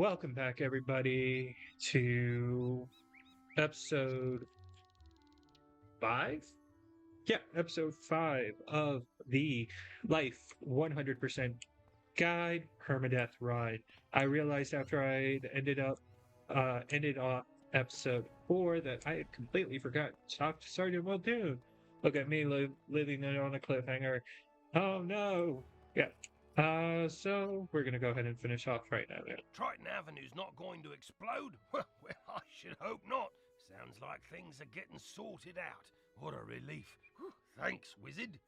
Welcome back, everybody, to episode 5? Yeah, episode 5 of the Life 100% Guide Permadeath Ride. I realized after I ended off episode 4 that I had completely forgotten to talk to Sergeant Muldoon. Look at me living it on a cliffhanger. Oh no! Yeah. So we're gonna go ahead and finish off right now. Triton Avenue's not going to explode? Well, I should hope not. Sounds like things are getting sorted out. What a relief. Whew, thanks, Wizard.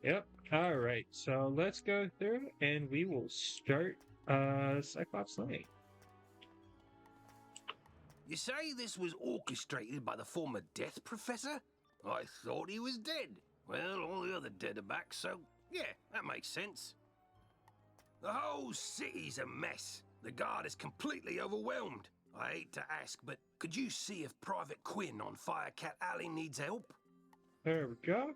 Yep. All right. So let's go through and we will start Cyclops Lane. You say this was orchestrated by the former Death Professor? I thought he was dead. Well, all the other dead are back, so yeah, that makes sense. The whole city's a mess. The guard is completely overwhelmed. I hate to ask, but could you see if Private Quinn on Firecat Alley needs help? There we go.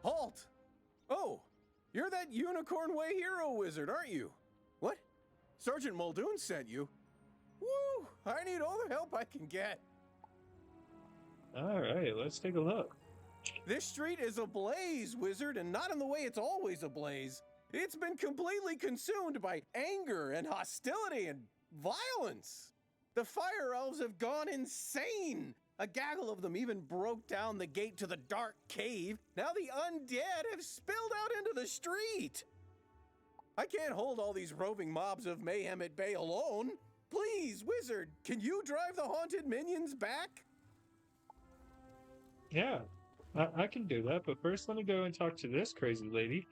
Halt! Oh, you're that Unicorn Way hero wizard, aren't you? What? Sergeant Muldoon sent you? Woo! I need all the help I can get. All right, let's take a look. This street is ablaze, wizard, and not in the way it's always ablaze. It's been completely consumed by anger and hostility and violence. The fire elves have gone insane. A gaggle of them even broke down the gate to the dark cave. Now the undead have spilled out into the street. I can't hold all these roving mobs of mayhem at bay alone. Please, wizard, can you drive the haunted minions back? Yeah, I can do that. But first, let me go and talk to this crazy lady.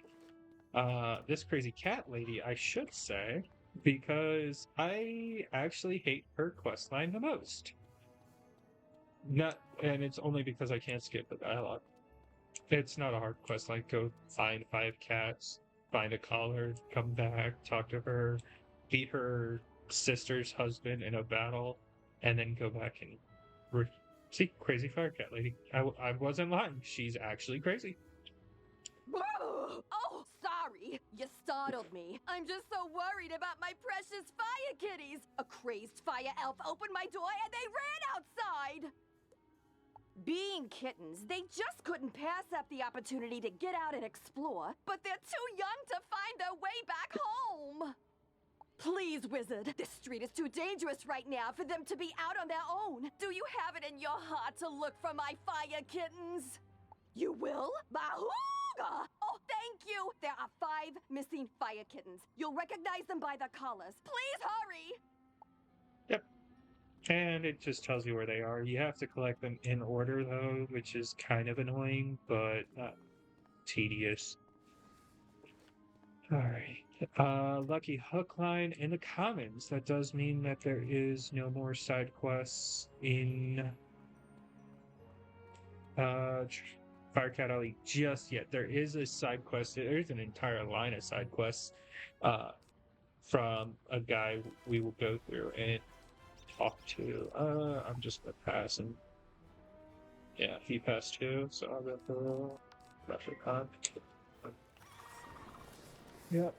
This crazy cat lady, I should say, because I actually hate her questline the most. And it's only because I can't skip the dialogue. It's not a hard quest. Like, go find 5 cats, find a collar, come back, talk to her, beat her sister's husband in a battle, and then go back and see, crazy fire cat lady. I wasn't lying. She's actually crazy. Oh, sorry. You startled me. I'm just so worried about my precious fire kitties. A crazed fire elf opened my door and they ran outside. Being kittens, they just couldn't pass up the opportunity to get out and explore, but they're too young to find their way back home. Please, wizard, this street is too dangerous right now for them to be out on their own. Do you have it in your heart to look for my fire kittens? You will? Bahooga! Oh, thank you! There are 5 missing fire kittens. You'll recognize them by their collars. Please hurry! Yep. And it just tells you where they are. You have to collect them in order, though, which is kind of annoying, but not tedious. Alright. Lucky hook line in the commons. That does mean that there is no more side quests in Firecat Alley just yet. There is a side quest. There's an entire line of side quests from a guy we will go through and talk to. I'm just gonna pass him. Yeah, he passed too, so I'll go through Retrocon. Yep.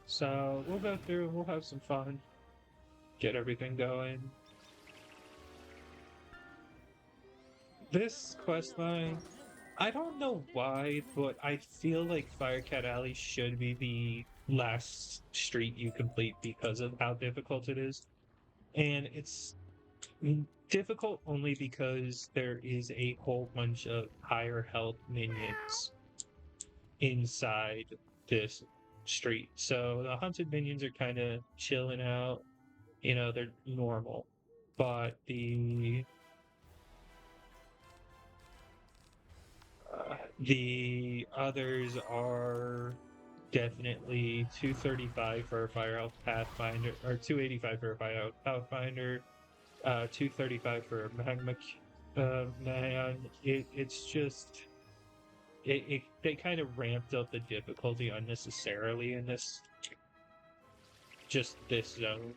So we'll go through, we'll have some fun, get everything going. This questline, I don't know why, but I feel like Firecat Alley should be the last street you complete because of how difficult it is. And it's difficult only because there is a whole bunch of higher health minions inside this street. So the hunted minions are kind of chilling out. You know, they're normal. But the others are definitely 235 for a Fire Elf Pathfinder, or 285 for a Fire Elf Pathfinder, 235 for a Magma Man. It's just they kind of ramped up the difficulty unnecessarily in this zone.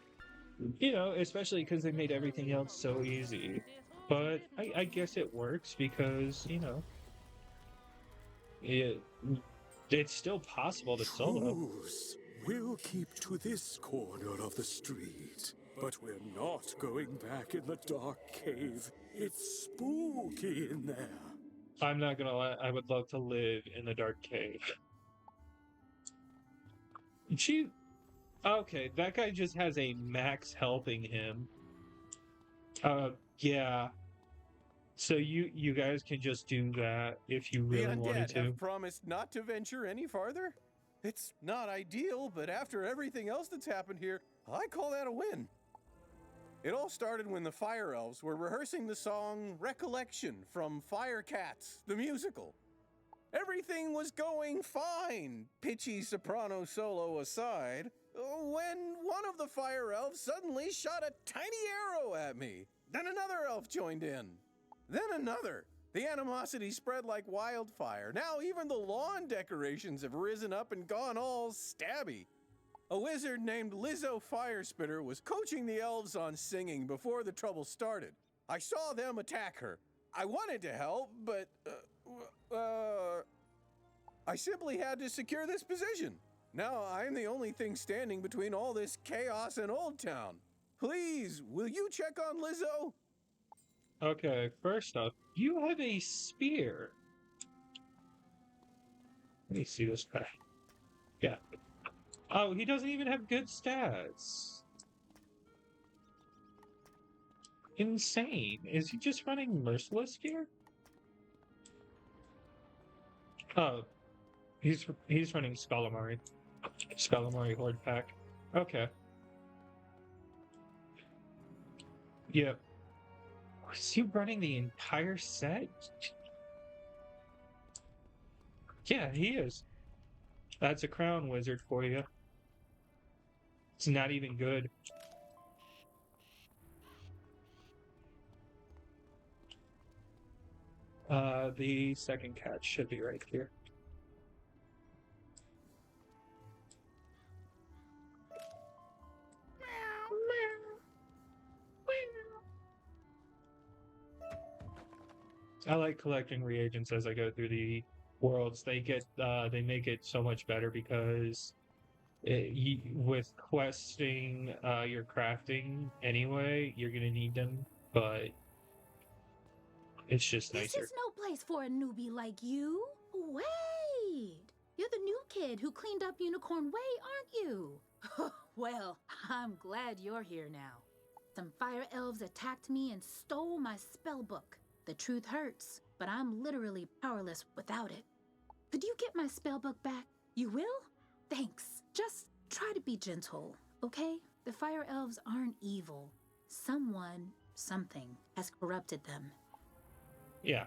You know, especially because they made everything else so easy. But I guess it works because, you know, it's still possible to solo. Choose. We'll keep to this corner of the street. But we're not going back in the dark cave. It's spooky in there. I'm not gonna lie, I would love to live in the dark cave. Okay, that guy just has a max helping him. Yeah. So you guys can just do that if you really The wanted undead to. have promised not to venture any farther? It's not ideal, but after everything else that's happened here, I call that a win. It all started when the Fire Elves were rehearsing the song Recollection from Fire Cats, the musical. Everything was going fine, pitchy soprano solo aside, when one of the Fire Elves suddenly shot a tiny arrow at me. Then another elf joined in. Then another. The animosity spread like wildfire. Now even the lawn decorations have risen up and gone all stabby. A wizard named Lizzo Firespitter was coaching the elves on singing before the trouble started. I saw them attack her. I wanted to help, but, I simply had to secure this position. Now I'm the only thing standing between all this chaos and Old Town. Please, will you check on Lizzo? Okay, first up, you have a spear. Let me see this guy. Yeah. Oh, he doesn't even have good stats. Insane. Is he just running Merciless here? Oh, he's running Scalamari. Scalamari Horde Pack. Okay. Yep. Is he running the entire set? Yeah, he is. That's a crown wizard for you. It's not even good. The second cat should be right here. I like collecting reagents as I go through the worlds. They make it so much better because with questing your crafting anyway, you're gonna need them, but it's just This nicer. is no place for a newbie like you. Wait! You're the new kid who cleaned up Unicorn Way, aren't you? Well, I'm glad you're here now. Some fire elves attacked me and stole my spell book. The truth hurts, but I'm literally powerless without it. Could you get my spell book back? You will? Thanks. Just try to be gentle, okay? The fire elves aren't evil. Something has corrupted them. Yeah.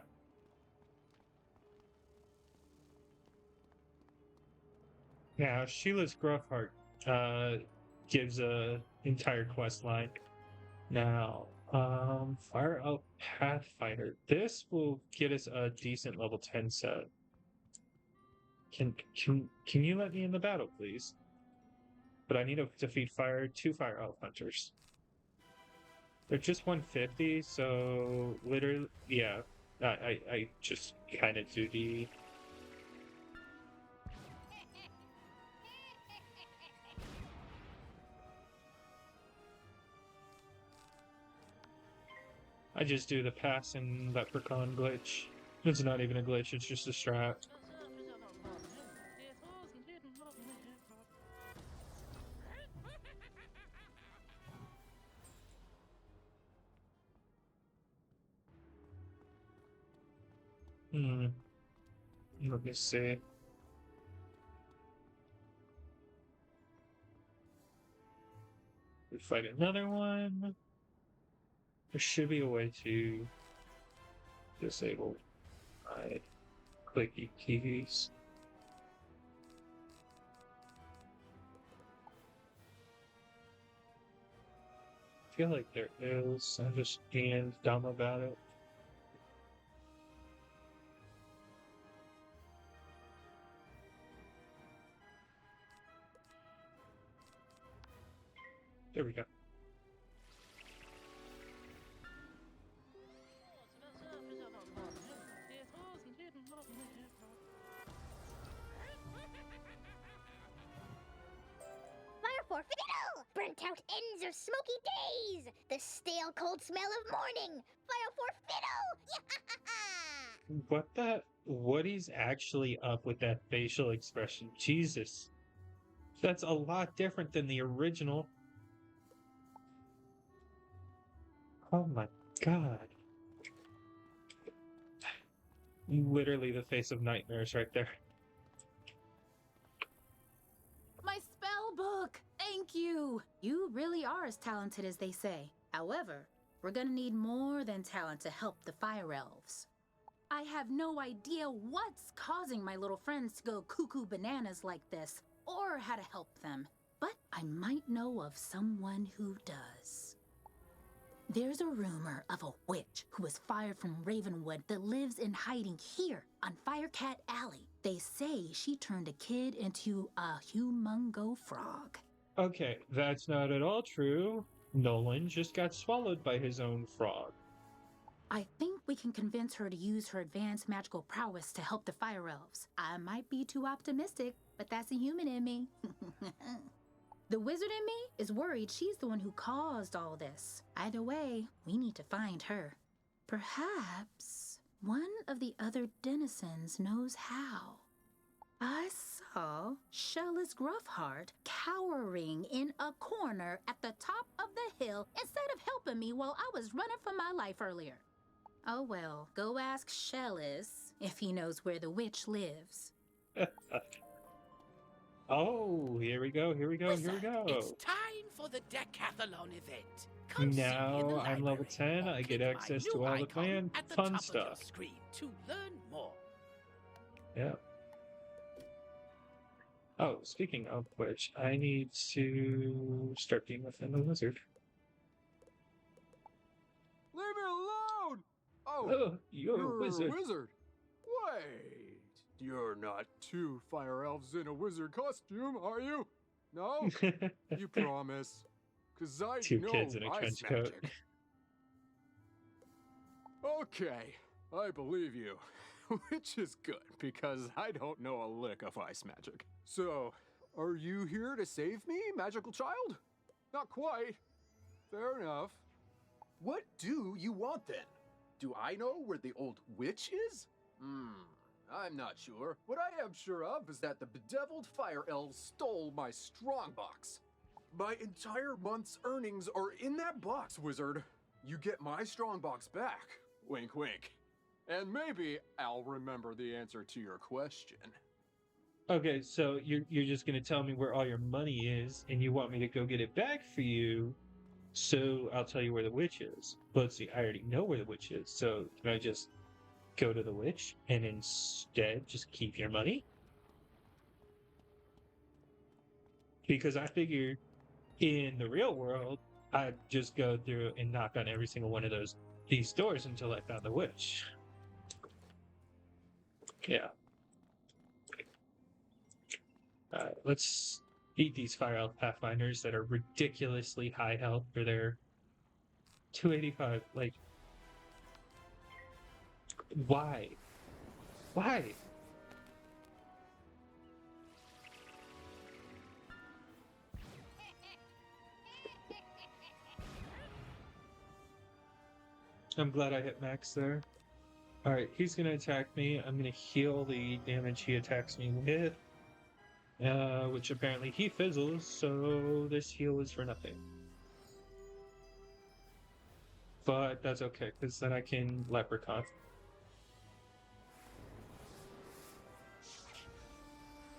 Now, Sheila's Gruffheart gives a entire quest line. Now, Fire Elf Pathfinder. This will get us a decent level 10 set. Can you let me in the battle, please? But I need to defeat two Fire Elf Hunters. They're just 150, so literally, yeah. I just kind of do the... I just do the pass and leprechaun glitch. It's not even a glitch, it's just a strat. Let me see. We fight another one. There should be a way to disable my clicky keys. I feel like there is. I'm just being dumb about it. There we go. Fire for fiddle! Burnt out ends of smoky days! The stale cold smell of morning! Fire for fiddle! What is actually up with that facial expression? Jesus. That's a lot different than the original. Oh my god. Literally the face of nightmares right there. My spell book! Thank you! You really are as talented as they say. However, we're gonna need more than talent to help the fire elves. I have no idea what's causing my little friends to go cuckoo bananas like this, or how to help them. But I might know of someone who does. There's a rumor of a witch who was fired from Ravenwood that lives in hiding here on Firecat Alley. They say she turned a kid into a humongo frog. Okay, that's not at all true. Nolan just got swallowed by his own frog. I think we can convince her to use her advanced magical prowess to help the fire elves. I might be too optimistic, but that's a human in me. The wizard in me is worried she's the one who caused all this. Either way, we need to find her. Perhaps one of the other denizens knows how. I saw Shella's Gruffheart cowering in a corner at the top of the hill instead of helping me while I was running for my life earlier. Oh well, go ask Shellis if he knows where the witch lives. Oh, here we go, here we go, here we go. It's time for the decathlon event. Come see me in the Now I'm level library 10, or I get click my access new to all the icon clan at the fun top stuff. Of your screen to learn more. Yeah. Oh, speaking of which, I need to start being within the wizard. Leave me alone! Oh, Oh, you're a wizard. Wait, you're not two fire elves in a wizard costume, are you? No? You promise? 'Cause I Two know kids in a ice trench coat. magic. Okay, I believe you. Which is good, because I don't know a lick of ice magic. So, are you here to save me, magical child? Not quite. Fair enough. What do you want then? Do I know where the old witch is? I'm not sure. What I am sure of is that the bedeviled fire elves stole my strongbox. My entire month's earnings are in that box, wizard. You get my strongbox back. Wink, wink. And maybe I'll remember the answer to your question. Okay, so you're just gonna tell me where all your money is, and you want me to go get it back for you, so I'll tell you where the witch is. But see, I already know where the witch is, so can I just go to the witch and instead just keep your money? Because I figured in the real world, I'd just go through and knock on every single one of these doors until I found the witch. Yeah. Alright, let's beat these Fire Elf Pathfinders that are ridiculously high health for their 285. Like, why? Why? I'm glad I hit max there. Alright, he's gonna attack me. I'm gonna heal the damage he attacks me with. Which apparently he fizzles, so this heal is for nothing. But that's okay, because then I can Leprechaun.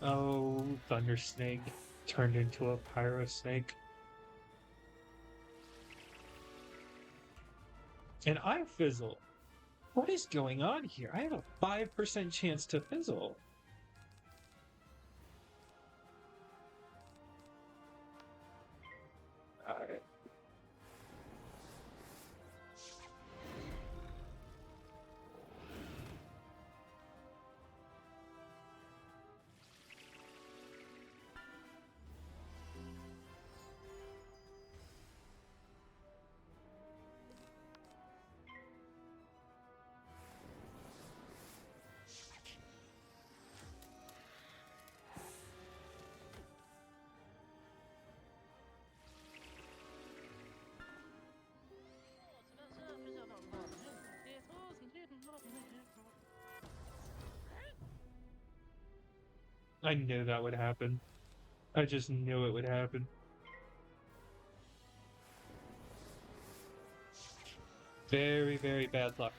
Oh, Thunder Snake turned into a Pyro Snake. And I fizzle. What is going on here? I have a 5% chance to fizzle. Alright. I knew that would happen. I just knew it would happen. Very, very bad luck.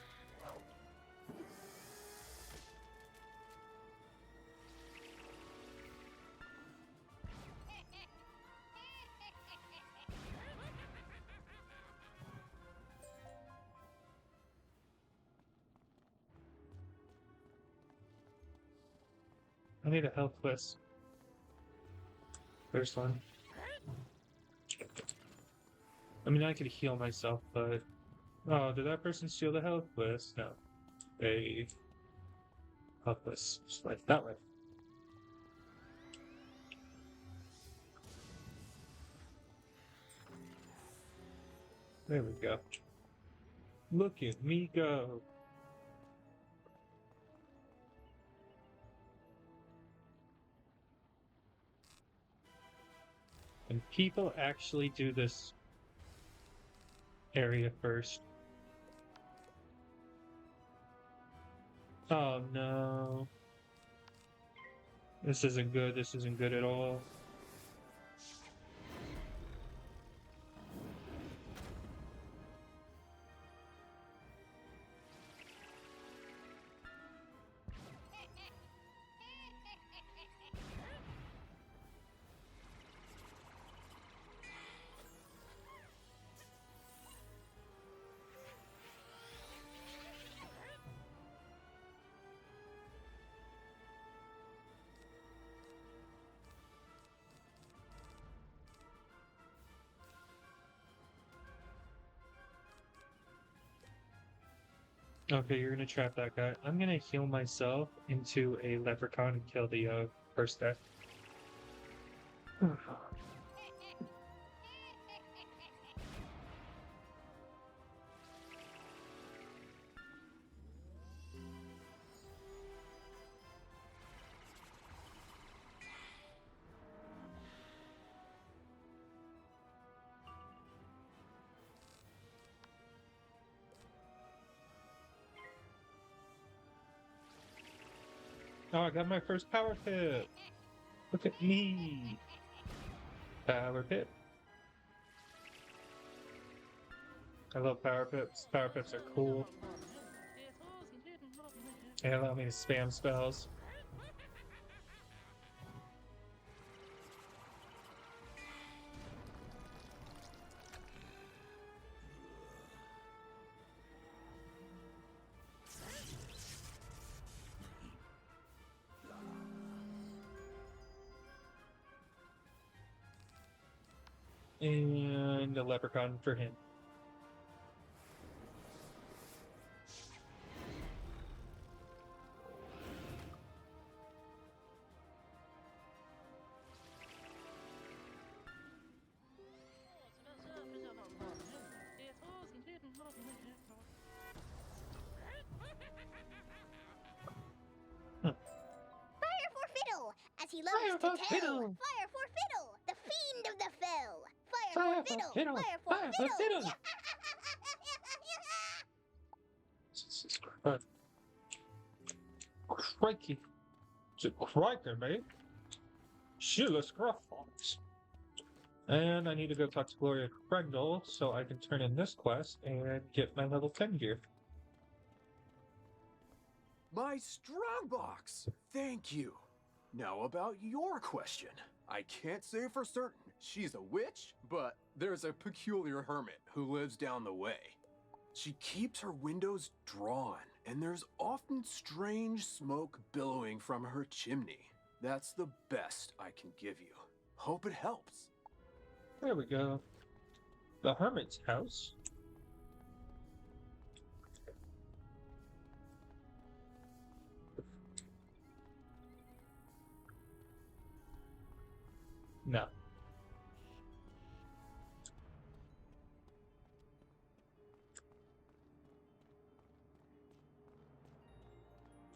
I need a health quest. First one. I mean, I could heal myself, but... Oh, did that person steal the health quest? No. They... Health quest. Just like that way. There we go. Look at me go. And people actually do this area first. Oh no. This isn't good. This isn't good at all. Okay, you're gonna trap that guy. I'm gonna heal myself into a leprechaun and kill the first guy. Oh, I got my first power pip! Look at me! Power pip. I love power pips. Power pips are cool. They allow me to spam spells. And a leprechaun for him. Fire for Fiddle, as he loves to tell. Fire for Fiddle, the fiend of the fell. Fire for Fiddle, fire for Fiddle. Jesus Christ. Crikey. It's a criker, mate. Shoeless gruff fox. And I need to go talk to Gloria Krendel so I can turn in this quest and get my level 10 gear. My strong box! Thank you. Now about your question. I can't say for certain she's a witch, but there's a peculiar hermit who lives down the way. She keeps her windows drawn, and there's often strange smoke billowing from her chimney. That's the best I can give you. Hope it helps. There we go. The hermit's house. No.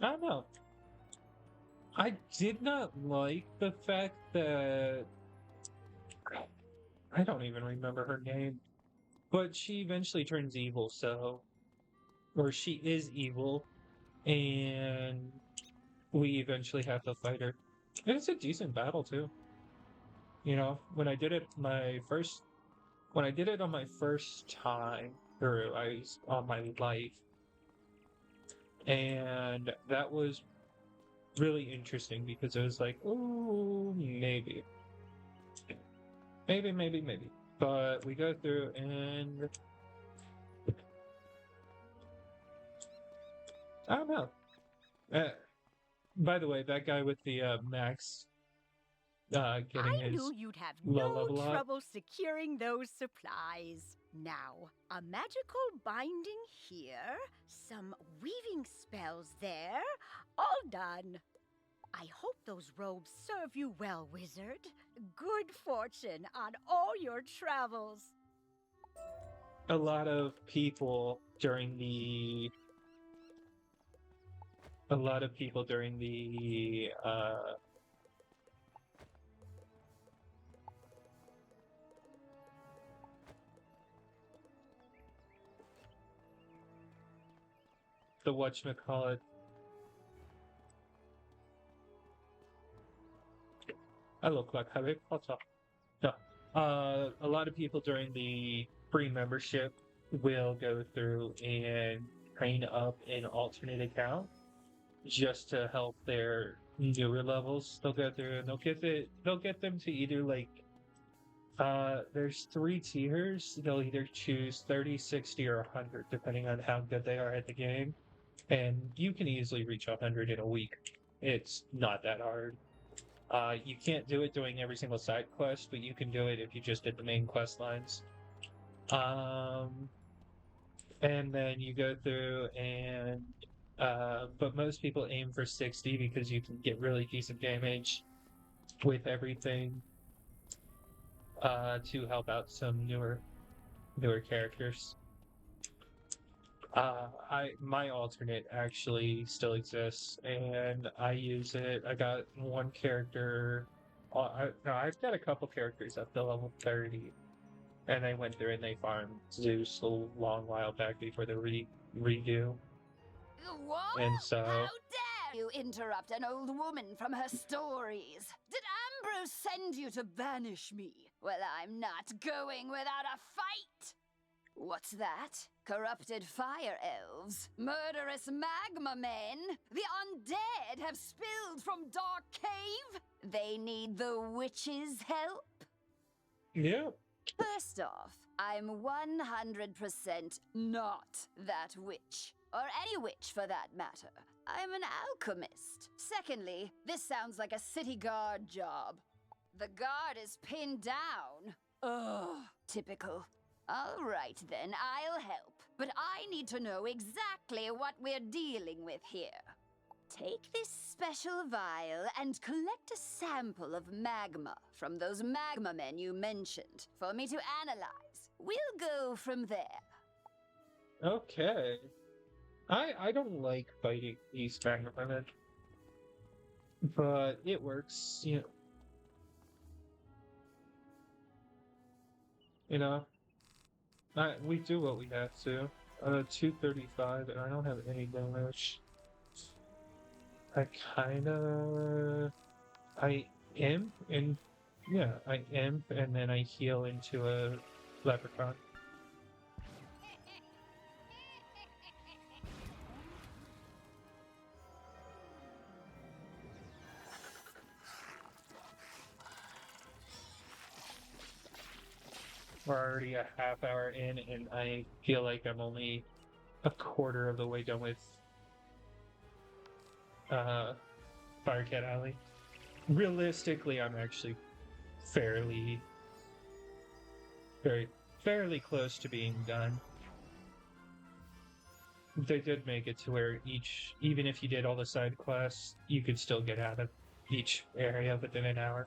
I don't know. I did not like the fact that... I don't even remember her name. But she eventually turns evil, so... Or she is evil, and we eventually have to fight her. And it's a decent battle too. You know, when I did it on my first time through, I was on my life, and that was really interesting because it was like, oh, maybe. But we go through and I don't know. By the way, that guy with the max getting I his knew you'd have low no level up. trouble securing those supplies. Now, a magical binding here, some weaving spells there, all done. I hope those robes serve you well, wizard. Good fortune on all your travels. A lot of people during the the whatchamacallit. I look like Harry Potter. No. A lot of people during the free membership will go through and train up an alternate account just to help their newer levels. They'll go through and they'll get them to either like there's 3 tiers. They'll either choose 30, 60, or 100 depending on how good they are at the game. And you can easily reach 100 in a week. It's not that hard. You can't do it doing every single side quest, but you can do it if you just did the main quest lines. And then you go through and but most people aim for 60 because you can get really decent damage with everything to help out some newer characters. My alternate actually still exists, and I use it. I got one character. I've got a couple characters up to level 30, and I went through and they farmed Zeus a long while back before the redo. What? And so, How dare you interrupt an old woman from her stories? Did Ambrose send you to banish me? Well, I'm not going without a fight! What's that? Corrupted fire elves? Murderous magma men? The undead have spilled from Dark Cave? They need the witch's help? yeah. First off, I'm 100% not that witch. Or any witch for that matter. I'm an alchemist. Secondly, this sounds like a city guard job. The guard is pinned down. Ugh, typical. All right then, I'll help. But I need to know exactly what we're dealing with here. Take this special vial and collect a sample of magma from those magma men you mentioned for me to analyze. We'll go from there. Okay. I don't like fighting these magma men, but it works. You know. We do what we have to. 235, and I don't have any damage. I imp, and yeah, I imp, and then I heal into a leprechaun. We're already a half hour in, and I feel like I'm only a quarter of the way done with Firecat Alley. Realistically, I'm actually fairly close to being done. They did make it to where even if you did all the side quests, you could still get out of each area within an hour.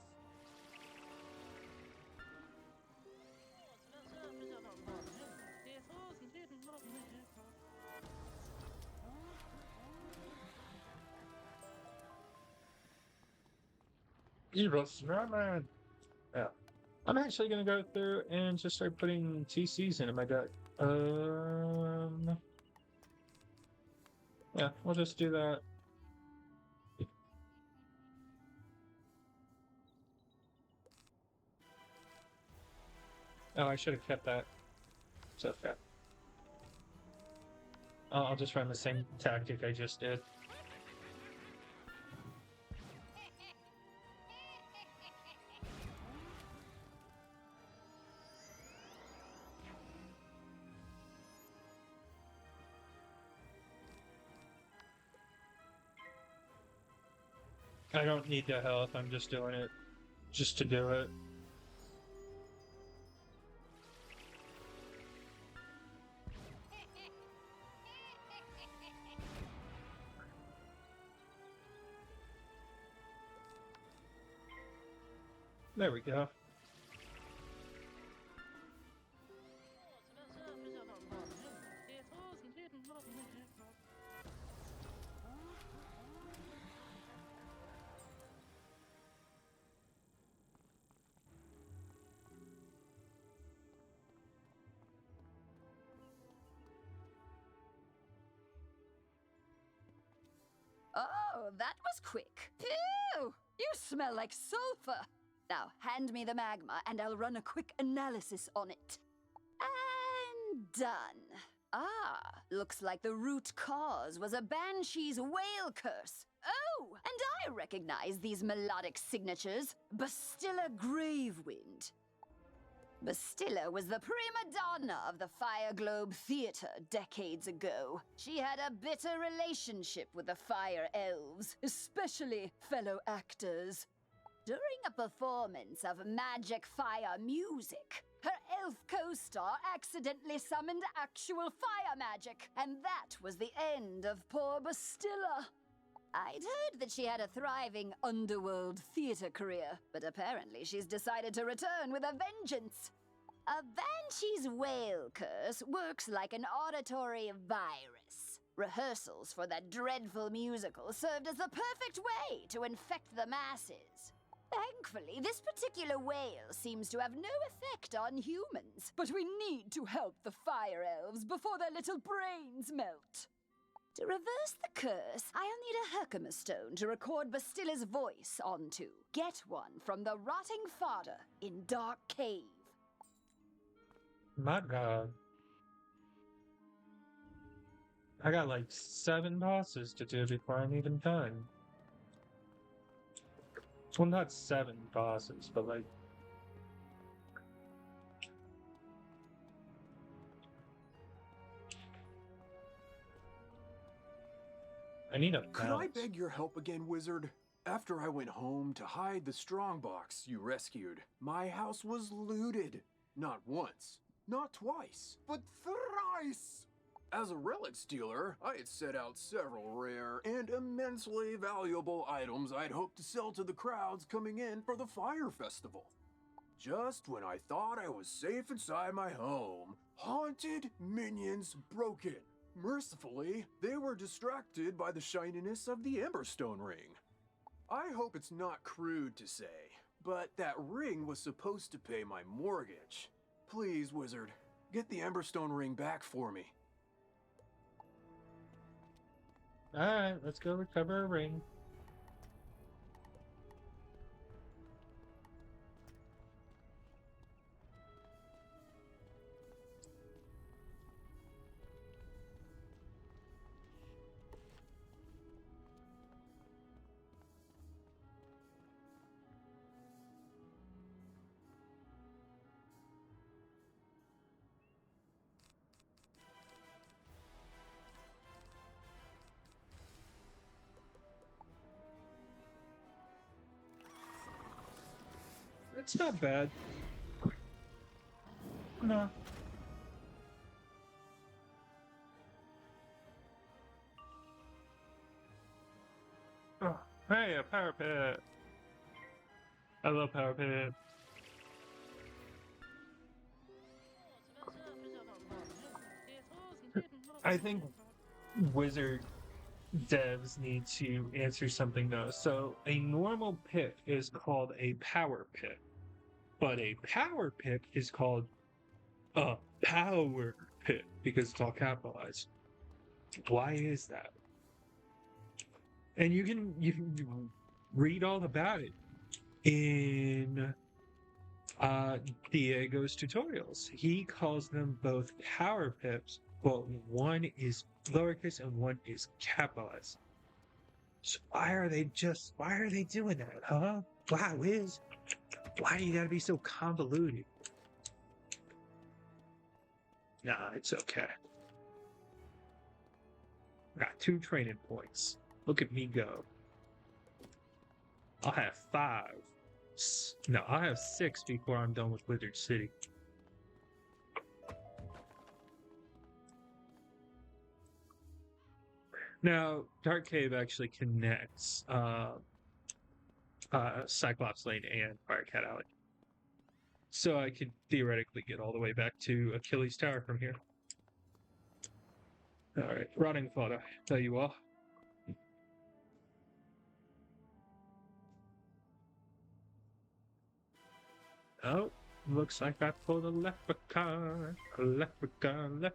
Evil snowman. Yeah. I'm actually gonna go through and just start putting TCs into my deck. Yeah, we'll just do that. Oh, I should have kept that. It's okay. I'll just run the same tactic I just did. I don't need the health, I'm just doing it just to do it. There we go. Oh, that was quick. Phew! You smell like sulfur. Now, hand me the magma and I'll run a quick analysis on it. And done. Ah, looks like the root cause was a banshee's whale curse. Oh, and I recognize these melodic signatures. Bastilla Gravewind. Bastilla was the prima donna of the Fire Globe Theatre decades ago. She had a bitter relationship with the Fire Elves, especially fellow actors. During a performance of magic fire music, her elf co-star accidentally summoned actual fire magic, and that was the end of poor Bastilla. I'd heard that she had a thriving underworld theater career, but apparently she's decided to return with a vengeance. A banshee's whale curse works like an auditory virus. Rehearsals for that dreadful musical served as the perfect way to infect the masses. Thankfully, this particular whale seems to have no effect on humans, but we need to help the fire elves before their little brains melt. To reverse the curse, I'll need a Herkimer stone to record Bastilla's voice onto. Get one from the rotting fodder in Dark Cave. My god. I got like 7 bosses to do before I'm even done. Well, not 7 bosses, but like... I need a Could I balance. beg your help again, wizard? After I went home to hide the strongbox you rescued, my house was looted. Not once, not twice, but thrice! As a relic stealer, I had set out several rare and immensely valuable items I'd hoped to sell to the crowds coming in for the fire festival. Just when I thought I was safe inside my home, haunted minions broke in. Mercifully, they were distracted by the shininess of the Emberstone ring. I hope it's not crude to say, but that ring was supposed to pay my mortgage. Please, wizard, get the Emberstone ring back for me. Alright, let's go recover a ring. It's not bad. No. Oh, hey, a power pit. I love power pit. I think Wizard devs need to answer something though. So a normal pit is called a power pit, but a power pit is called a power pit because it's all capitalized. Why is that? And you can read all about it in Diego's tutorials. He calls them both power pips. Well, one is lowercase and one is capitalized. So why are they doing that, huh? Wow, Wiz, why do you gotta be so convoluted? Nah, it's okay. Got 2 training points. Look at me go. I'll have 5. No, I'll have 6 before I'm done with Wizard City. Now, Dark Cave actually connects Cyclops Lane and Firecat Alley. So I could theoretically get all the way back to Achilles Tower from here. Alright, rotting fodder, there you are. Oh, looks like I pulled a leprechaun, leprechaun.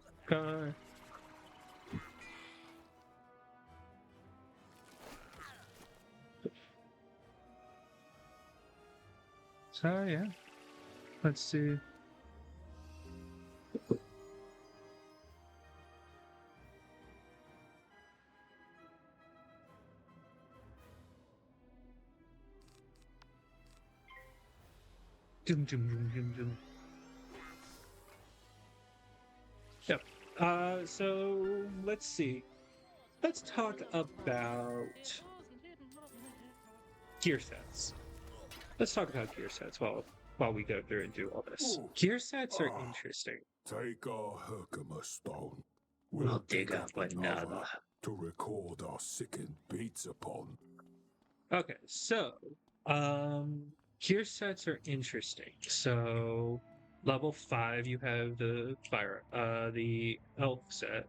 So yeah, let's see. Yep. So let's see. Let's talk about gear sets. Let's talk about gear sets while we go through and do all this. Gear sets are interesting. Take our Herkimer stone. We'll dig up another to record our sickened beats upon. Okay, so gear sets are interesting. So level 5 you have the the elf set.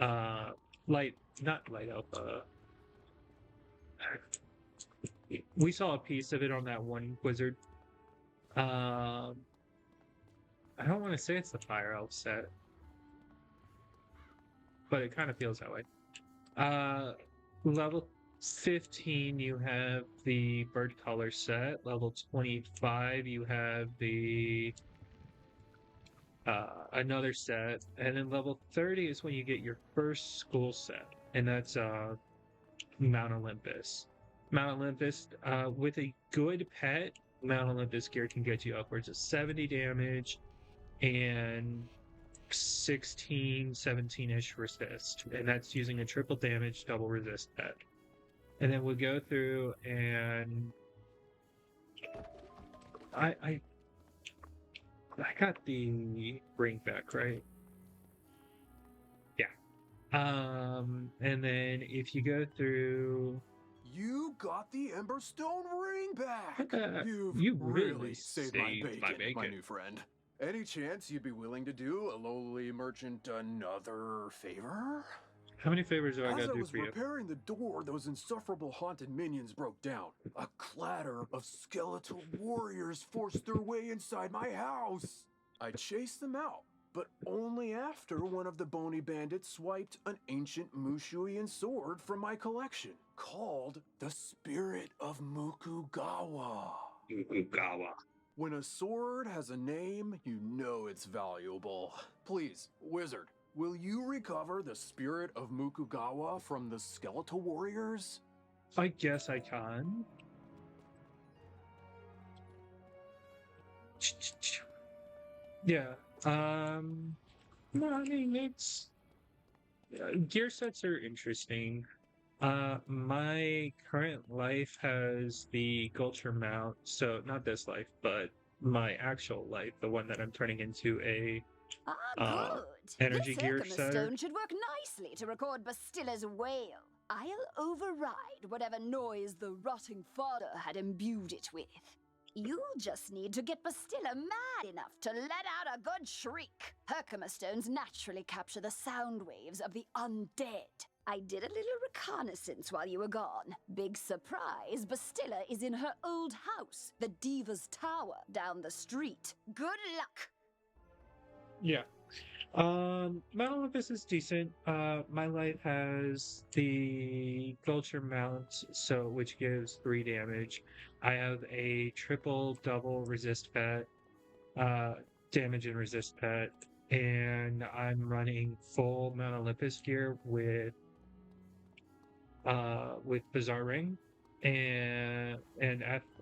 Not light elf, we saw a piece of it on that one wizard. I don't want to say it's the fire elf set, but it kind of feels that way. Level 15 you have the bird color set. Level 25 you have the another set, and then level 30 is when you get your first school set, and that's Mount Olympus. Mount Olympus, with a good pet, Mount Olympus gear can get you upwards of 70 damage and 16, 17-ish resist. And that's using a triple damage, double resist pet. And then we'll go through and I got the ring back, right? Yeah. And then if you go through, you got the Emberstone ring back! You really saved my bacon, my new friend. Any chance you'd be willing to do a lowly merchant another favor? How many favors do I gotta do for you? As I was repairing the door, those insufferable haunted minions broke down. A clatter of skeletal warriors forced their way inside my house. I chased them out, but only after one of the bony bandits swiped an ancient Mushuian sword from my collection, called the Spirit of Mukugawa. Mukugawa. When a sword has a name, you know it's valuable. Please, wizard, will you recover the Spirit of Mukugawa from the skeletal warriors? I guess I can. Yeah. No, I mean, it's gear sets are interesting. My current life has the Gulcher mount, so not this life, but my actual life, the one that I'm turning into a good. energy This gear Herkimer setter. stone should work nicely to record Bastilla's wail. I'll override whatever noise the rotting fodder had imbued it with. You just need to get Bastilla mad enough to let out a good shriek. Herkimer stones naturally capture the sound waves of the undead. I did a little reconnaissance while you were gone. Big surprise, Bastilla is in her old house, the Diva's Tower down the street. Good luck. Yeah. Mount Olympus is decent. My light has the Vulture Mount, so which gives 3 damage. I have a triple double resist pet, damage and resist pet, and I'm running full Mount Olympus gear with Bizarre Ring and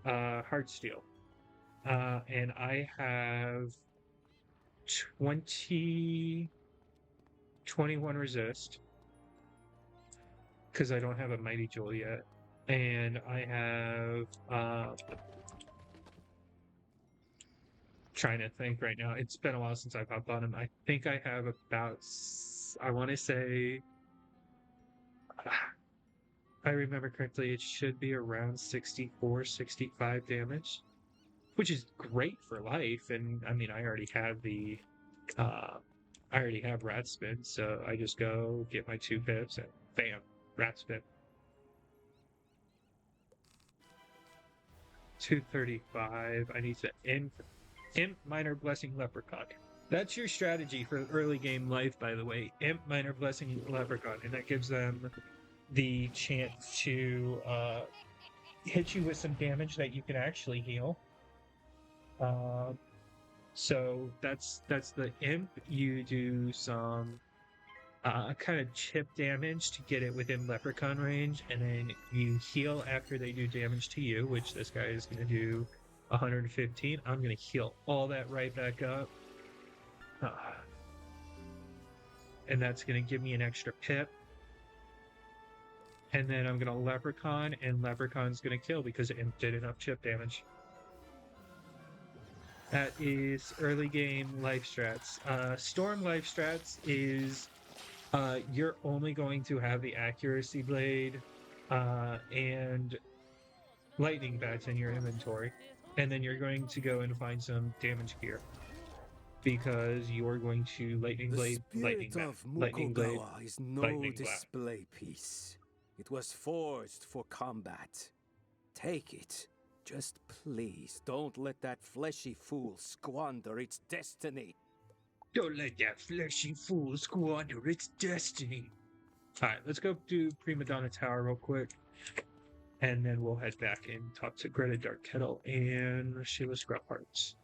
Heartsteel. And I have 21 resist because I don't have a Mighty Jewel yet, and I have trying to think right now. It's been a while since I've hopped on him. I think I have about, I want to say, I remember correctly, it should be around 64, 65 damage, which is great for life. And I mean, I already have Rat Spin, so I just go get my 2 pips and bam, Rat Spin. 235. I need to Imp Minor Blessing Leprechaun. That's your strategy for early game life, by the way. Imp Minor Blessing Leprechaun, and that gives them the chance to hit you with some damage that you can actually heal. So that's the Imp. You do some kind of chip damage to get it within Leprechaun range, and then you heal after they do damage to you, which this guy is going to do 115. I'm going to heal all that right back up. And that's going to give me an extra pip. And then I'm going to Leprechaun, and Leprechaun's going to kill because Imp did enough chip damage. That is early game life strats. Storm life strats is you're only going to have the accuracy blade and lightning bats in your inventory, and then you're going to go and find some damage gear because you're going to lightning blade, lightning bat, lightning blade, is no lightning display piece. It was forged for combat. Take it. Just please don't let that fleshy fool squander its destiny. Don't let that fleshy fool squander its destiny. Alright, let's go do Prima Donna Tower real quick. And then we'll head back and talk to Greta Dark Kettle and Sheila Scrub Hearts.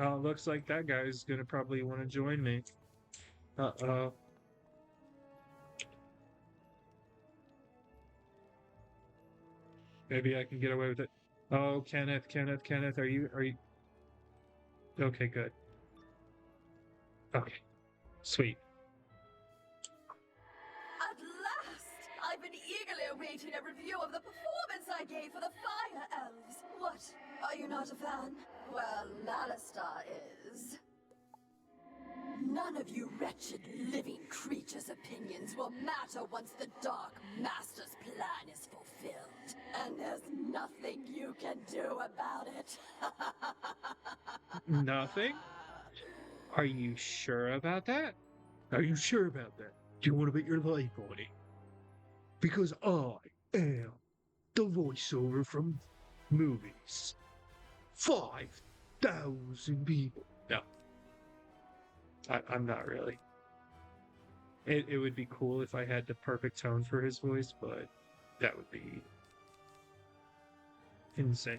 Looks like that guy's gonna probably want to join me. Uh-oh. Maybe I can get away with it. Oh, Kenneth, are you... Okay, good. Okay, sweet. At last! I've been eagerly awaiting a review of the performance I gave for the Fire Elves. What? Are you not a fan? Well, Alistar is. None of you wretched living creatures' opinions will matter once the Dark Master's plan is fulfilled. And there's nothing you can do about it. Nothing? Are you sure about that? Are you sure about that? Do you want to bet your life on it? Because I am the voiceover from movies. 5,000 people. No. I'm not really. It would be cool if I had the perfect tone for his voice, but that would be insane.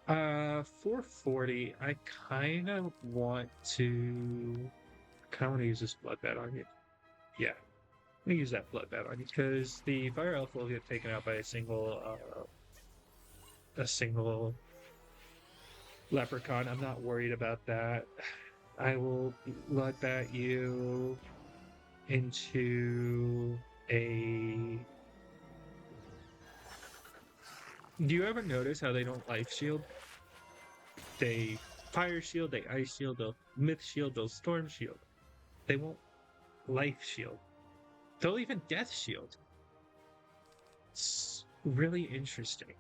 440. I kind of want to use this blood bat on you. Yeah, I'm gonna use that blood bat on you because the fire elf will get taken out by a single leprechaun. I'm not worried about that. I will blood bat you into a... Do you ever notice how they don't life shield? They fire shield, they ice shield, they'll myth shield, they'll storm shield. They won't life shield. They'll even death shield. It's really interesting.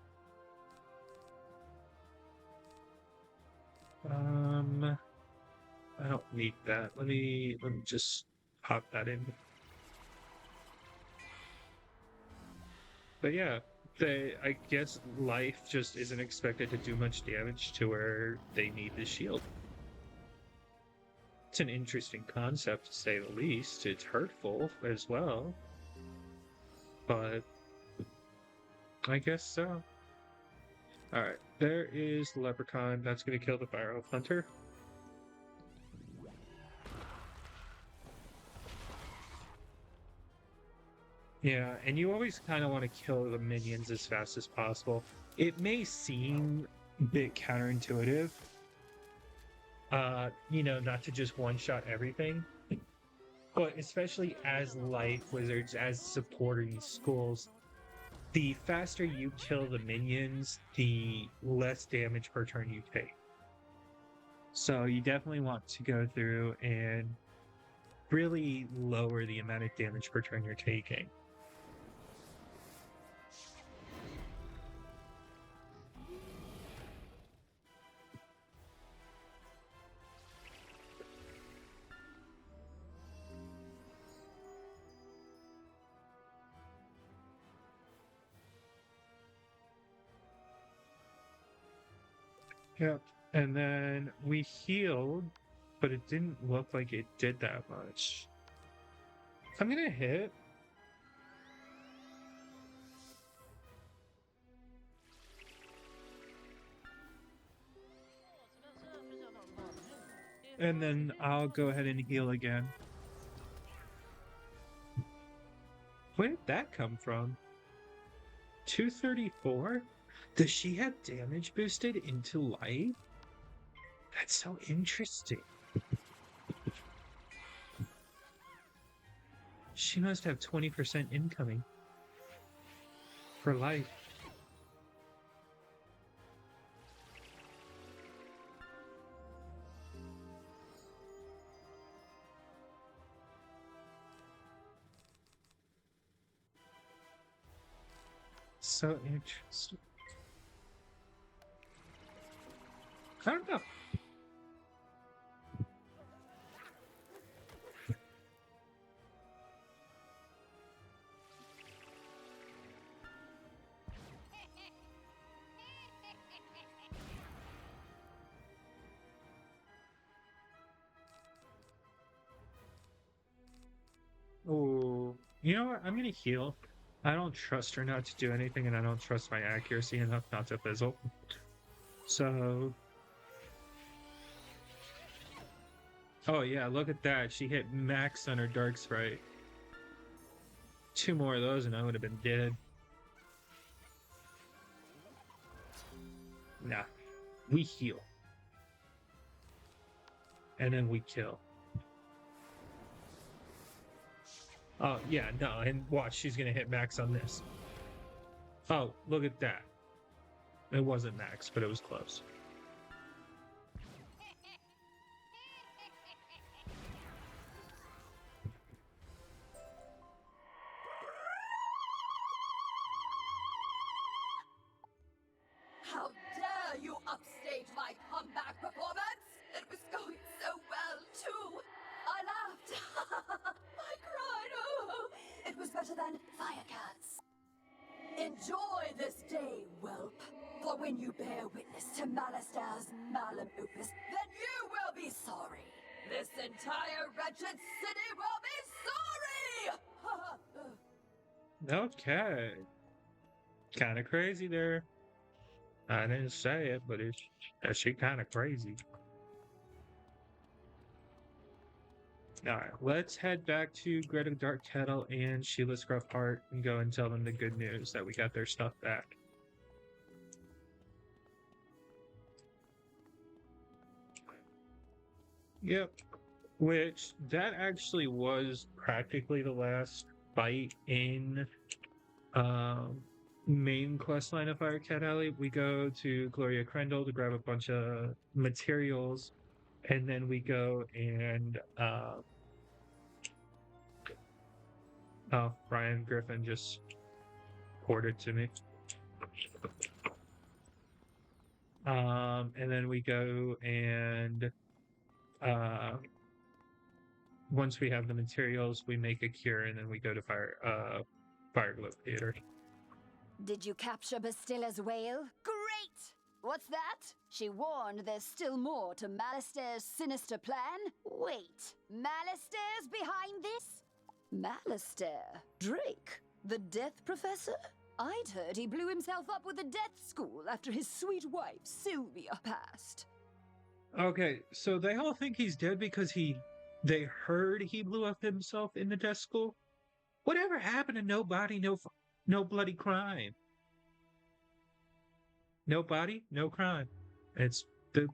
I don't need that. Let me just pop that in. But yeah, I guess life just isn't expected to do much damage to where they need the shield. It's an interesting concept to say the least. It's hurtful as well, but I guess so. Alright, there is the leprechaun. That's going to kill the fire elf hunter. Yeah, and you always kind of want to kill the minions as fast as possible. It may seem a bit counterintuitive, you know, not to just one-shot everything, but especially as life wizards, as supporting schools, the faster you kill the minions, the less damage per turn you take. So you definitely want to go through and really lower the amount of damage per turn you're taking. Yep, and then we healed, but it didn't look like it did that much. I'm gonna hit. And then I'll go ahead and heal again. Where did that come from? 234? Does she have damage boosted into life? That's so interesting. She must have 20% incoming for life. So interesting. I don't know. Oh, you know what? I'm gonna heal. I don't trust her not to do anything, and I don't trust my accuracy enough not to fizzle. So... Oh yeah, look at that. She hit max on her Dark Sprite. 2 more of those and I would have been dead. Nah. We heal. And then we kill. Oh, yeah, no, and watch, she's gonna hit max on this. Oh, look at that. It wasn't max, but it was close. How dare you upstage my comeback performance? It was going so well, too. I laughed. I cried. Oh, it was better than Firecats. Enjoy this day, whelp. For when you bear witness to Malistair's malum opus, then you will be sorry. This entire wretched city will be sorry! Okay. Kind of crazy there. I didn't say it, but it's actually kind of crazy. Alright, let's head back to Greta Dark Kettle and Sheila Scruffheart and go and tell them the good news that we got their stuff back. Yep. Which, that actually was practically the last fight in main quest line of Firecat Alley. We go to Gloria Crendel to grab a bunch of materials, and then we go and oh, Brian Griffin just poured it to me. And then we go and once we have the materials, we make a cure, and then we go to Fireglow Theater. Did you capture Bastilla's whale? Great! What's that? She warned there's still more to Malister's sinister plan? Wait, Malister's behind this? Malister? Drake? The Death Professor? I'd heard he blew himself up with the Death School after his sweet wife, Sylvia, passed. Okay, so they all think he's dead because they heard he blew up himself in the Death School? Whatever happened to no body, no bloody crime? No body, no crime. It's the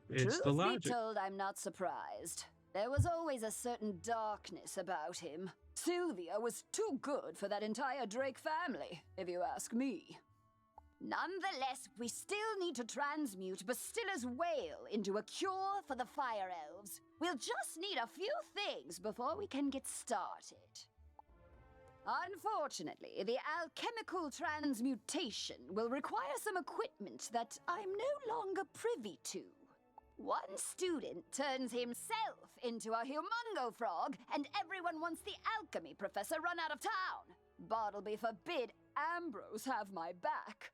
logic. Truth be told, I'm not surprised. There was always a certain darkness about him. Sylvia was too good for that entire Drake family, if you ask me. Nonetheless, we still need to transmute Bastilla's wail into a cure for the Fire Elves. We'll just need a few things before we can get started. Unfortunately, the alchemical transmutation will require some equipment that I'm no longer privy to. One student turns himself into a humongo frog, and everyone wants the alchemy professor run out of town. Bartleby forbid Ambrose have my back.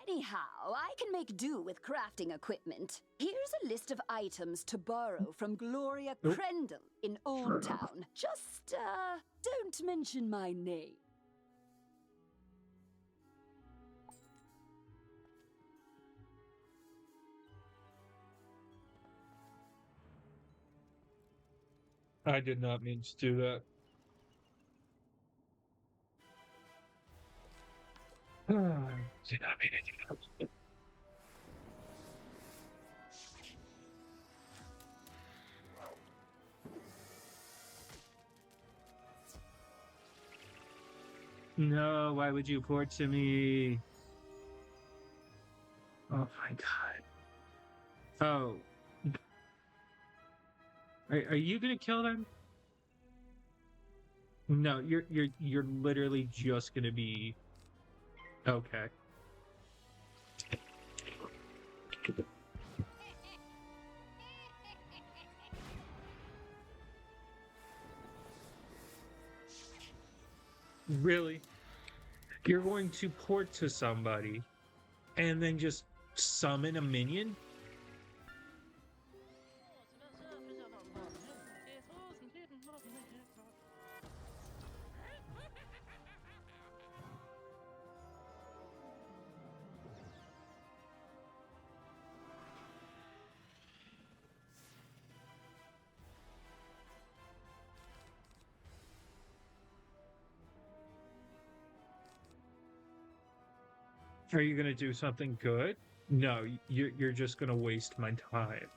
Anyhow, I can make do with crafting equipment. Here's a list of items to borrow from Gloria Crendel in Old Town. Just, don't mention my name. I did not mean to do that. Did not mean to do that. No, why would you port to me? Oh my god. Oh. Are you gonna kill them? No, you're literally just gonna be okay. Really? You're going to port to somebody and then just summon a minion? Are you gonna do something good? No, you're just gonna waste my time.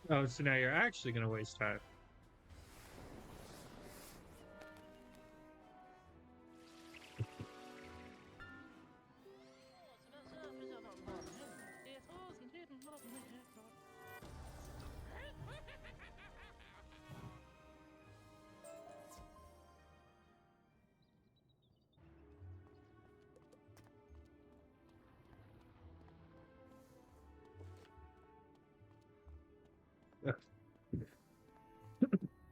Oh, so now you're actually gonna waste time.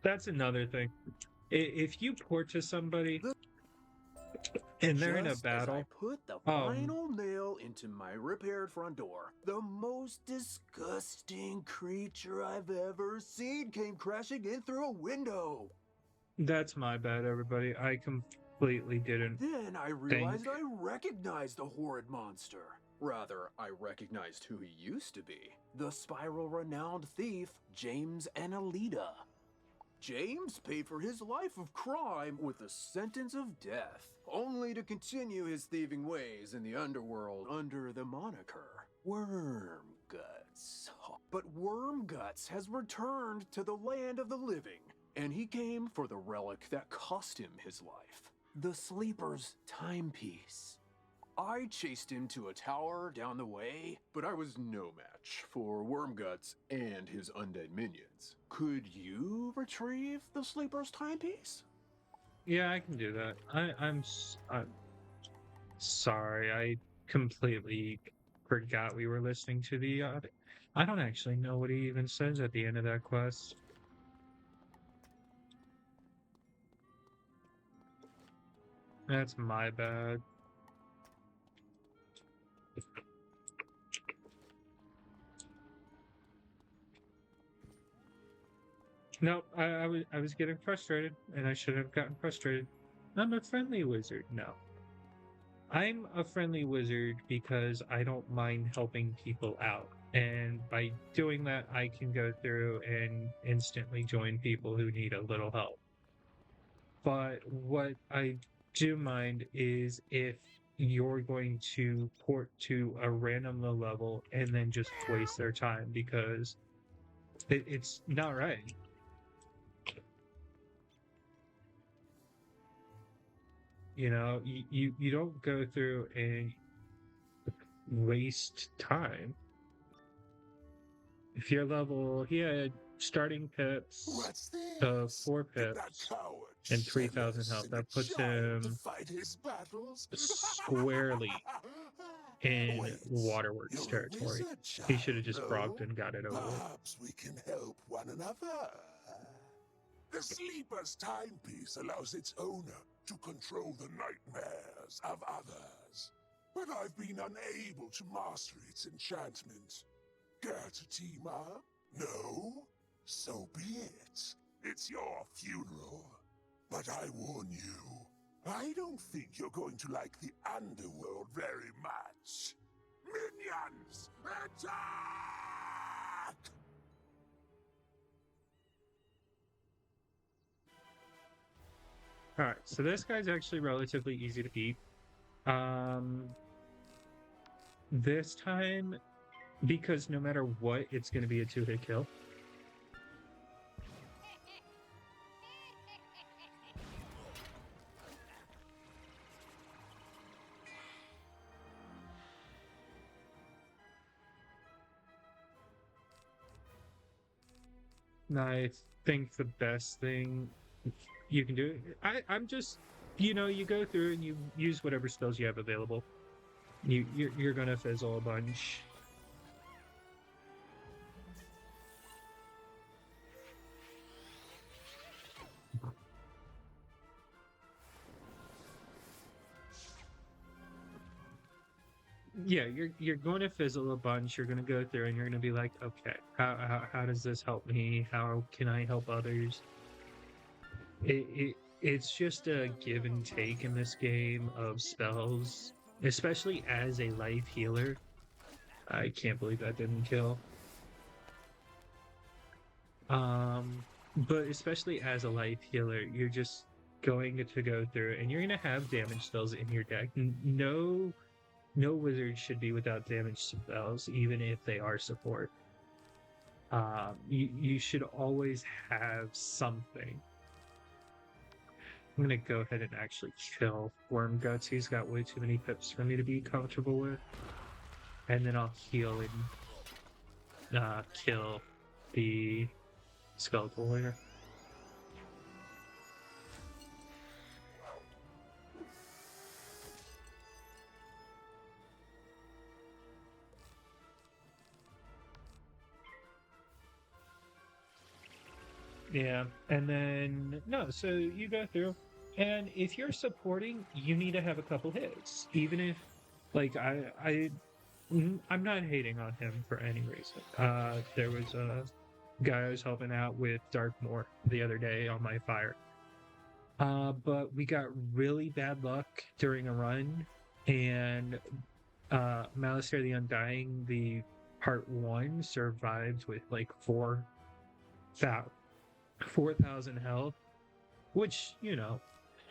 That's another thing. If you port to somebody and they're in a Just battle, as I put the final nail into my repaired front door, the most disgusting creature I've ever seen came crashing in through a window. that's my bad, everybody. completely didn't. Then I realized I recognized the horrid monster. Rather, I recognized who he used to be. The spiral-renowned thief, James Annalita. James paid for his life of crime with a sentence of death, only to continue his thieving ways in the underworld under the moniker Wormguts. But Wormguts has returned to the land of the living, and he came for the relic that cost him his life, the Sleeper's timepiece. I chased him to a tower down the way, but I was no match for Wormguts and his undead minions. Could you retrieve the Sleeper's timepiece? Yeah, I can do that. I'm sorry, I completely forgot we were listening to the. I don't actually know what he even says at the end of that quest. That's my bad. No, I was getting frustrated, and I shouldn't have gotten frustrated. I'm a friendly wizard. No. I'm a friendly wizard because I don't mind helping people out. And by doing that, I can go through and instantly join people who need a little help. But what I do mind is if you're going to port to a random low level and then just waste their time, because it's not right. You know, you don't go through and waste time. If your level, he had starting pips of 4 pips and 3,000 health. That puts him squarely in Waterworks territory. He should have just frogged and got it over with. Perhaps we can help one another. The Sleeper's timepiece allows its owner to control the nightmares of others. But I've been unable to master its enchantment. Care to team up? No? So be it. It's your funeral. But I warn you, I don't think you're going to like the underworld very much. Minions, attack! Alright, so this guy's actually relatively easy to beat. This time, because no matter what, it's going to be a 2-hit kill. I think the best thing you can do, I'm just, you know, you go through and you use whatever spells you have available. You're gonna fizzle a bunch. Yeah, you're going to fizzle a bunch. You're going to go through and you're going to be like, okay, how does this help me? How can I help others? It's just a give and take in this game of spells, especially as a life healer. I can't believe that didn't kill. But especially as a life healer, you're just going to go through and you're going to have damage spells in your deck. No wizard should be without damage spells, even if they are support. You should always have something. I'm gonna go ahead and actually kill Wormguts. He's got way too many pips for me to be comfortable with. And then I'll heal and kill the Skeletal Warrior. Yeah, and then, no, so you go through, and if you're supporting, you need to have a couple hits. Even if, like, I'm not hating on him for any reason. There was a guy I was helping out with Darkmoor the other day on my fire. But we got really bad luck during a run, and Malistaire the Undying, the part 1, survived with like 4,000 health, which, you know,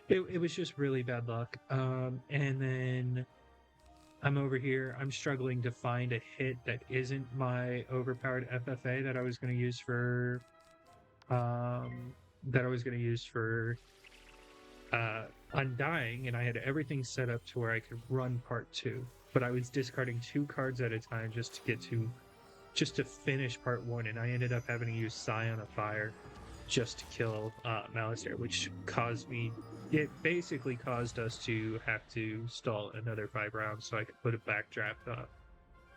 it was just really bad luck. And then I'm over here, I'm struggling to find a hit that isn't my overpowered FFA that I was going to use for Undying, and I had everything set up to where I could run part 2, but I was discarding 2 cards at a time just to finish part 1, and I ended up having to use Scion of Fire just to kill Malistaire, which basically caused us to have to stall another 5 rounds so I could put a backdraft up.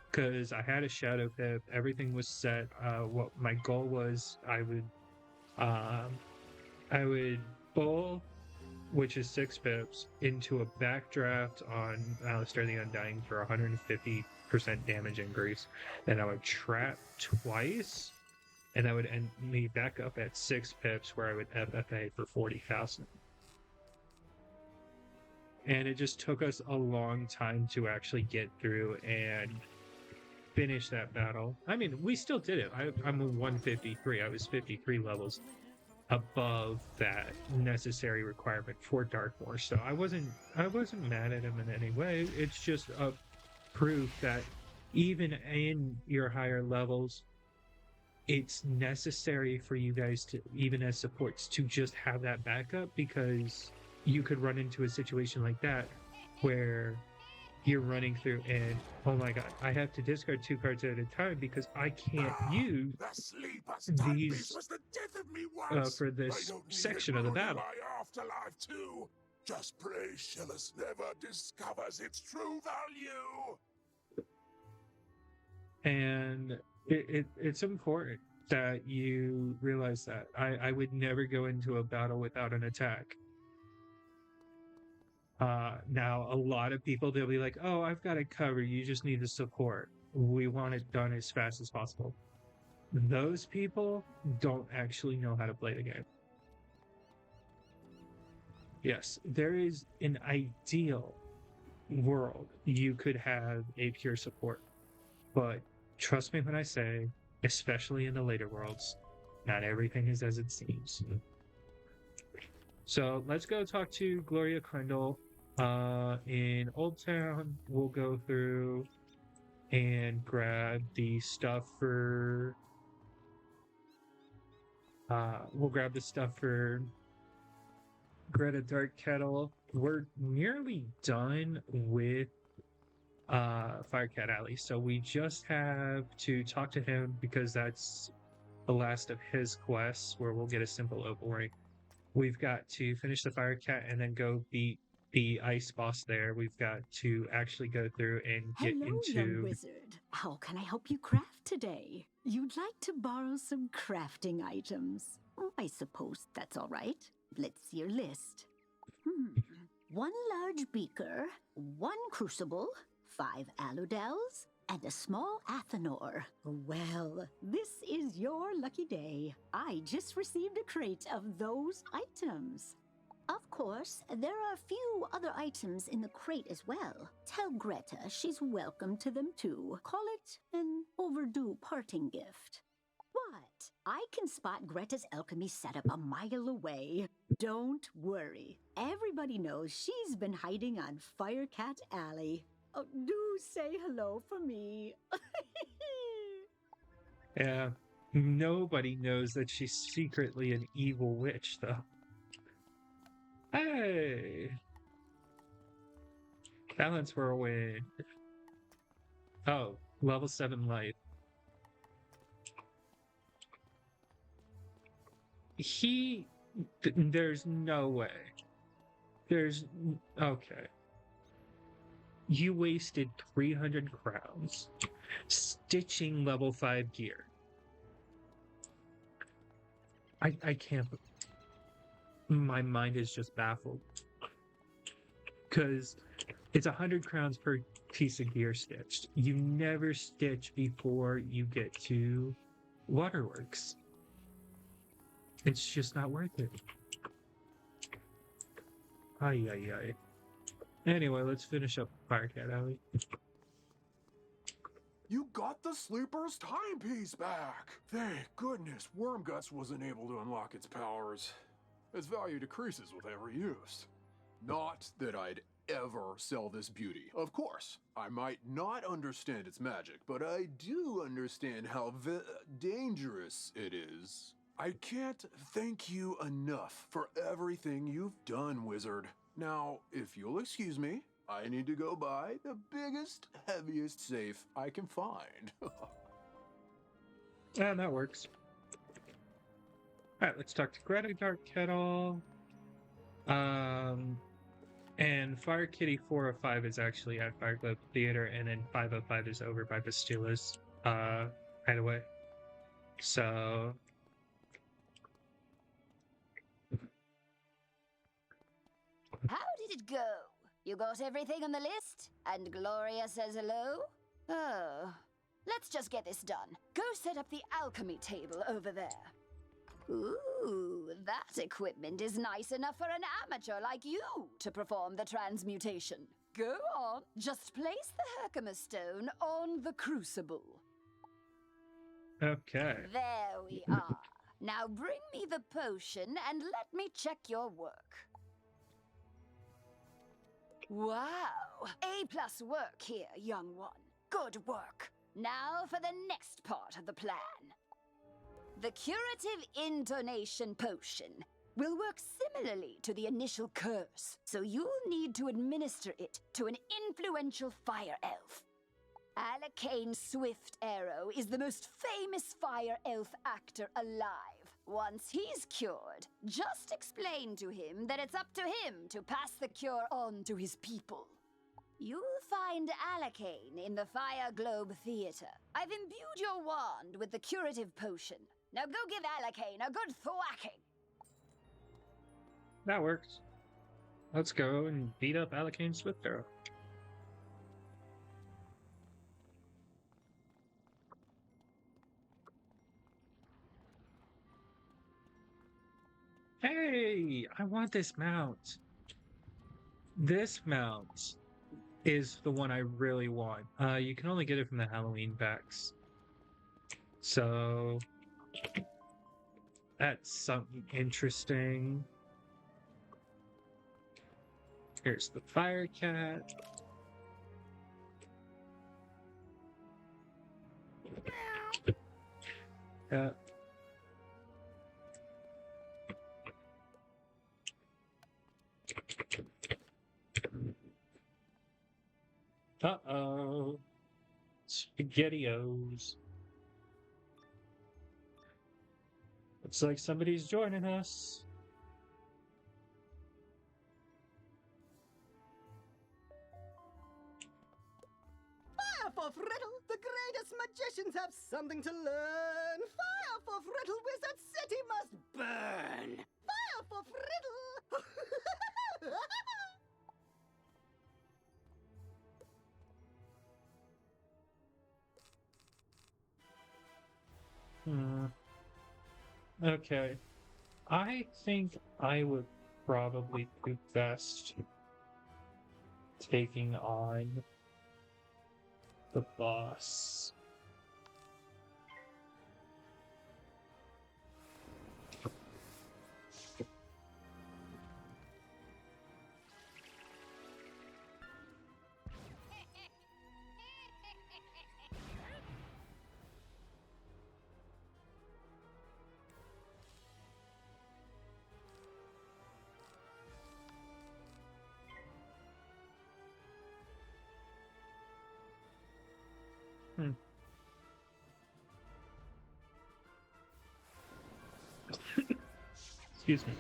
Because I had a Shadow Pip, everything was set. What my goal was, I would bowl, which is 6 pips, into a backdraft on Alistair the Undying for 150% damage increase. Then I would trap twice, and that would end me back up at 6 pips, where I would FFA for 40,000. And it just took us a long time to actually get through and finish that battle. I mean, we still did it. I'm a 153. I was 53 levels above that necessary requirement for Darkmoor, so I wasn't mad at him in any way. It's just a proof that even in your higher levels, it's necessary for you guys to, even as supports, to just have that backup, because you could run into a situation like that where you're running through and, oh my god, I have to discard 2 cards at a time because I can't use these for this section of the battle. Afterlife too. Just pray Shillis never discovers its true value. And it's important that you realize that. I would never go into a battle without an attack. Now, a lot of people, they'll be like, oh, I've got it covered. You just need the support. We want it done as fast as possible. Those people don't actually know how to play the game. Yes, there is an ideal world you could have a pure support. But trust me when I say, especially in the later worlds, not everything is as it seems. So let's go talk to Gloria Crendel in Old Town. We'll go through and grab the stuff for Greta Dark Kettle. We're nearly done with Firecat Alley, so we just have to talk to him because that's the last of his quests where we'll get a simple opal ring. We've got to finish the Firecat and then go beat the ice boss there. We've got to actually go through and get Hello, into... young wizard. How can I help you craft today? You'd like to borrow some crafting items. I suppose that's all right. Let's see your list. 1 large beaker, 1 crucible, 5 aludels, and a small athanor. Well, this is your lucky day. I just received a crate of those items. Of course, there are a few other items in the crate as well. Tell Greta she's welcome to them too. Call it an overdue parting gift. What? I can spot Greta's alchemy setup a mile away. Don't worry. Everybody knows she's been hiding on Firecat Alley. Oh, do say hello for me. Yeah, nobody knows that she's secretly an evil witch, though. Hey! Balance for a win. Oh, level 7 life. There's no way. Okay. You wasted 300 crowns stitching level 5 gear. I can't. My mind is just baffled. Because it's 100 crowns per piece of gear stitched. You never stitch before you get to Waterworks. It's just not worth it. Ay, ay, ay. Anyway, let's finish up Firecat Alley. You got the Sleeper's timepiece back! Thank goodness Wormguts wasn't able to unlock its powers. Its value decreases with every use. Not that I'd ever sell this beauty. Of course, I might not understand its magic, but I do understand how dangerous it is. I can't thank you enough for everything you've done, Wizard. Now, if you'll excuse me, I need to go buy the biggest, heaviest safe I can find. Yeah, that works. Alright, let's talk to Greta Dark Kettle. And Fire Kitty 405 is actually at Fire Globe Theater, and then 505 is over by Bastila's hideaway. So How did it go? You got everything on the list? And Gloria says hello? Oh. Let's just get this done. Go set up the alchemy table over there. Ooh, that equipment is nice enough for an amateur like you to perform the transmutation. Go on, just place the Herkimer stone on the crucible. okay. There we are. Now bring me the potion and let me check your work. Wow! A+ work here, young one. Good work. Now for the next part of the plan. The curative intonation potion will work similarly to the initial curse, so you'll need to administer it to an influential fire elf. Alacane Swift Arrow is the most famous fire elf actor alive. Once he's cured, just explain to him that it's up to him to pass the cure on to his people. You'll find Alacane in the Fire Globe Theater. I've imbued your wand with the curative potion. Now go give Alacane a good thwacking. That works. Let's go and beat up Alacane Swift Arrow. Hey, I want this mount. This mount is the one I really want. You can only get it from the Halloween packs. So that's something interesting. Here's the Fire Cat. Uh-oh. SpaghettiOs. Looks like somebody's joining us. Fire for Friddle! The greatest magicians have something to learn! Fire for Friddle! Wizard City must burn! Fire for Friddle! Okay. I think I would probably do best taking on the boss. Excuse me.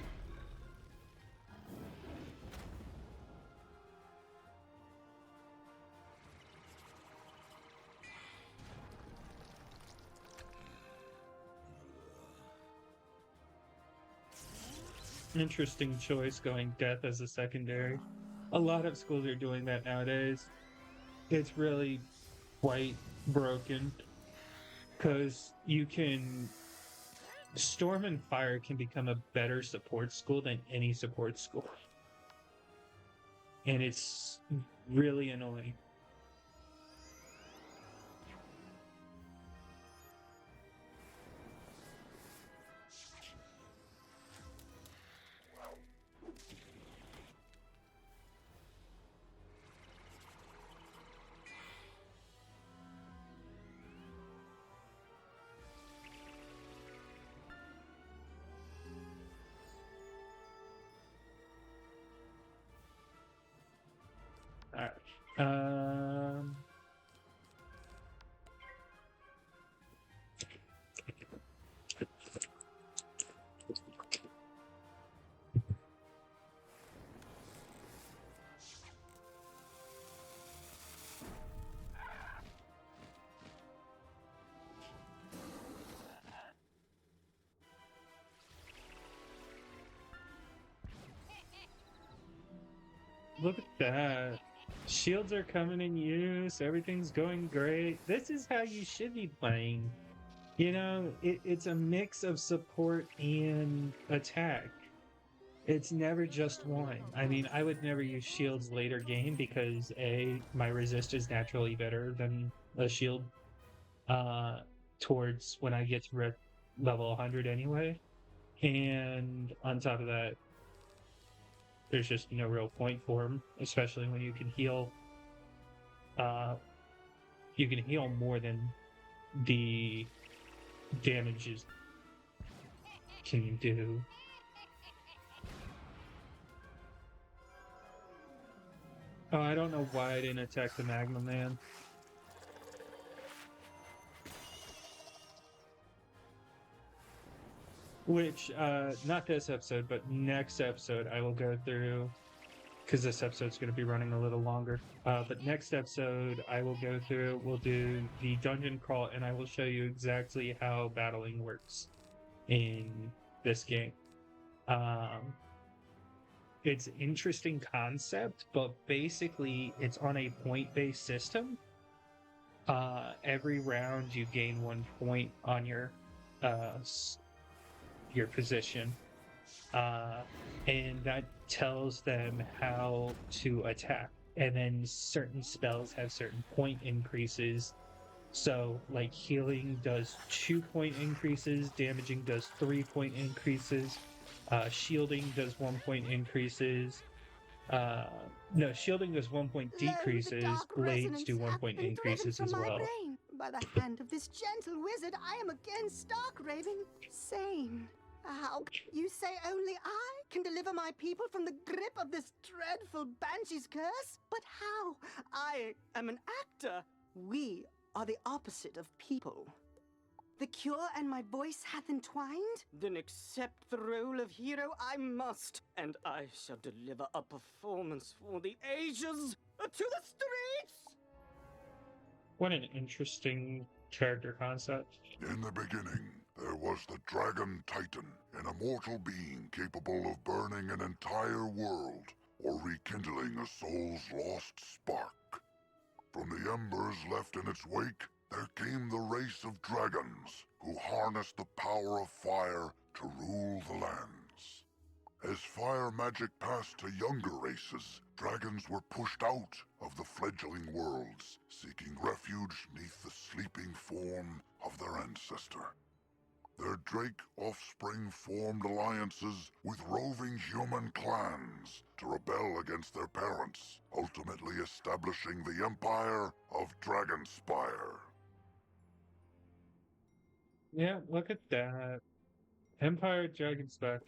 Interesting choice going death as a secondary. A lot of schools are doing that nowadays. It's really quite broken because you can Storm and Fire can become a better support school than any support school. and it's really annoying. All right. Look at that. Shields are coming in use. Everything's going great. This is how you should be playing. You know, it's a mix of support and attack. It's never just one. I mean, I would never use shields later game because A, my resist is naturally better than a shield towards when I get to level 100 anyway. And on top of that, there's just no real point for them, especially when you can heal. You can heal more than the damages can do. Oh, I don't know why I didn't attack the Magma Man. Which, not this episode, but next episode I will go through, because this episode's going to be running a little longer. But next episode I will go through, we'll do the dungeon crawl, and I will show you exactly how battling works in this game. It's an interesting concept, but basically it's on a point-based system. Every round you gain 1 point on your position, and that tells them how to attack. And then certain spells have certain point increases. So, like, healing does 2-point increases, damaging does 3-point increases, shielding does 1-point increases. No, shielding does 1-point decreases, blades do 1-point increases as well. Brain. By the hand of this gentle wizard, I am again stark raving sane. How you say only I can deliver my people from the grip of this dreadful banshee's curse? But how? I am an actor. We are the opposite of people. The cure and my voice hath entwined? Then accept the role of hero I must, and I shall deliver a performance for the ages to the streets! What an interesting character concept. In the beginning, there was the Dragon Titan, an immortal being capable of burning an entire world or rekindling a soul's lost spark. From the embers left in its wake, there came the race of dragons who harnessed the power of fire to rule the lands. As fire magic passed to younger races, dragons were pushed out of the fledgling worlds, seeking refuge neath the sleeping form of their ancestor. Their drake offspring formed alliances with roving human clans to rebel against their parents, ultimately establishing the empire of Dragonspire. Yeah, look at that. Empire Dragonspire.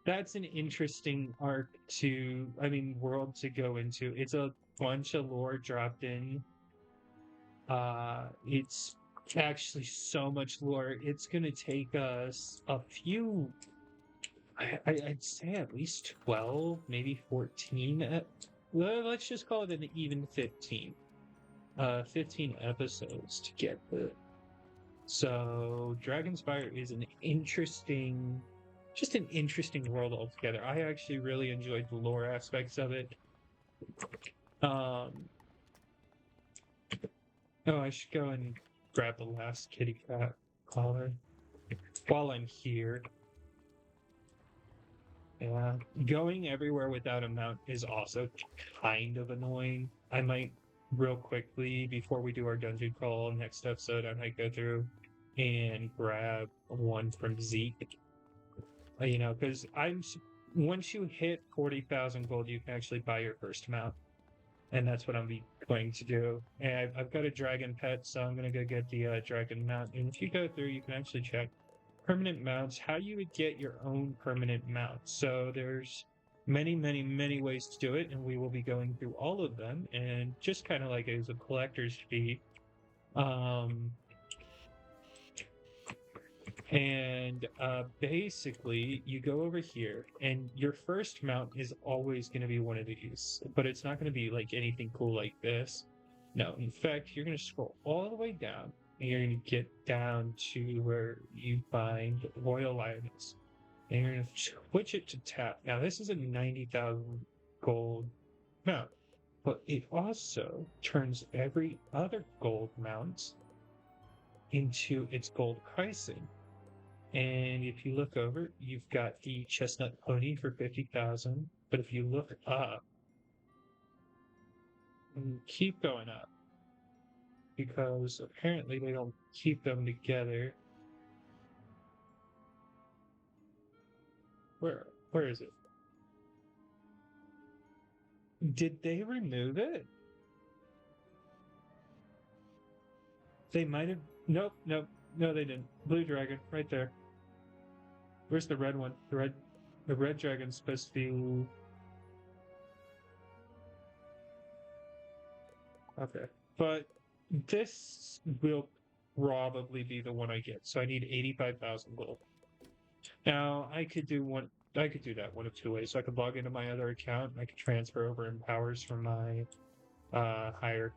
That's an interesting world to go into. It's a bunch of lore dropped in. It's actually so much lore. It's gonna take us a few, I'd say at least 12, maybe 14. Let's just call it an even 15. 15 episodes to get the. So Dragonspire is an interesting world altogether. I actually really enjoyed the lore aspects of it. Oh, I should go and grab the last kitty cat collar while I'm here. Yeah, going everywhere without a mount is also kind of annoying. I might real quickly before we do our dungeon crawl next episode, I might go through and grab one from Zeke. You know, because once you hit 40,000 gold, you can actually buy your first mount, and that's what I'm going to do. And I've got a dragon pet, so I'm gonna go get the dragon mount. And if you go through, you can actually check permanent mounts, how you would get your own permanent mount. So there's many ways to do it, and we will be going through all of them. And just kind of like as a collector's fee, basically you go over here, and your first mount is always going to be one of these, but it's not going to be like anything cool like this. No, in fact, you're going to scroll all the way down, and you're going to get down to where you find Royal Items. And you're going to switch it to tap. Now, this is a 90,000 gold mount, but it also turns every other gold mount into its gold pricing. And if you look over, you've got the chestnut pony for 50,000. But if you look up, and keep going up, because apparently they don't keep them together. Where is it? Did they remove it? They might have. Nope, no, they didn't. Blue dragon, right there. Where's the red one? The red dragon's supposed to be. Okay, but this will probably be the one I get. So I need 85,000 gold. Now I could do that one of two ways. So I could log into my other account, and I could transfer over empowers from my higher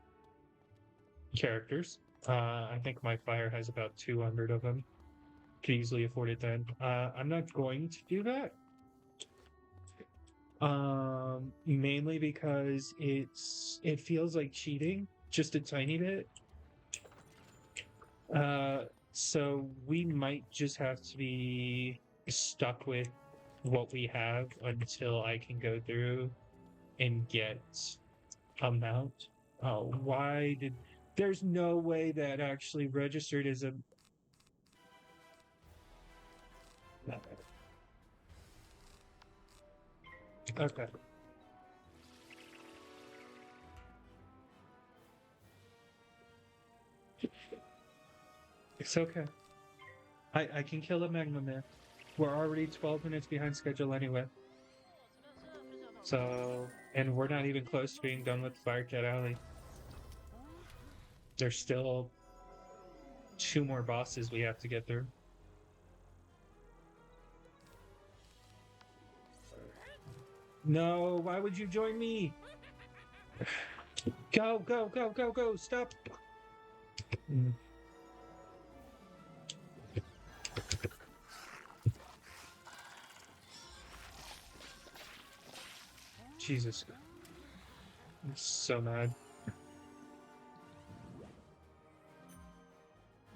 characters. I think my fire has about 200 of them. Could easily afford it then. I'm not going to do that. Mainly because it feels like cheating just a tiny bit. So we might just have to be stuck with what we have until I can go through and get a mount. Oh, there's no way that actually registered as a... Okay. It's okay. I can kill a Magma Man. We're already 12 minutes behind schedule anyway. So, and we're not even close to being done with Firecat Alley. There's still 2 more bosses we have to get through. No, why would you join me? Go, stop! Jesus. I'm so mad.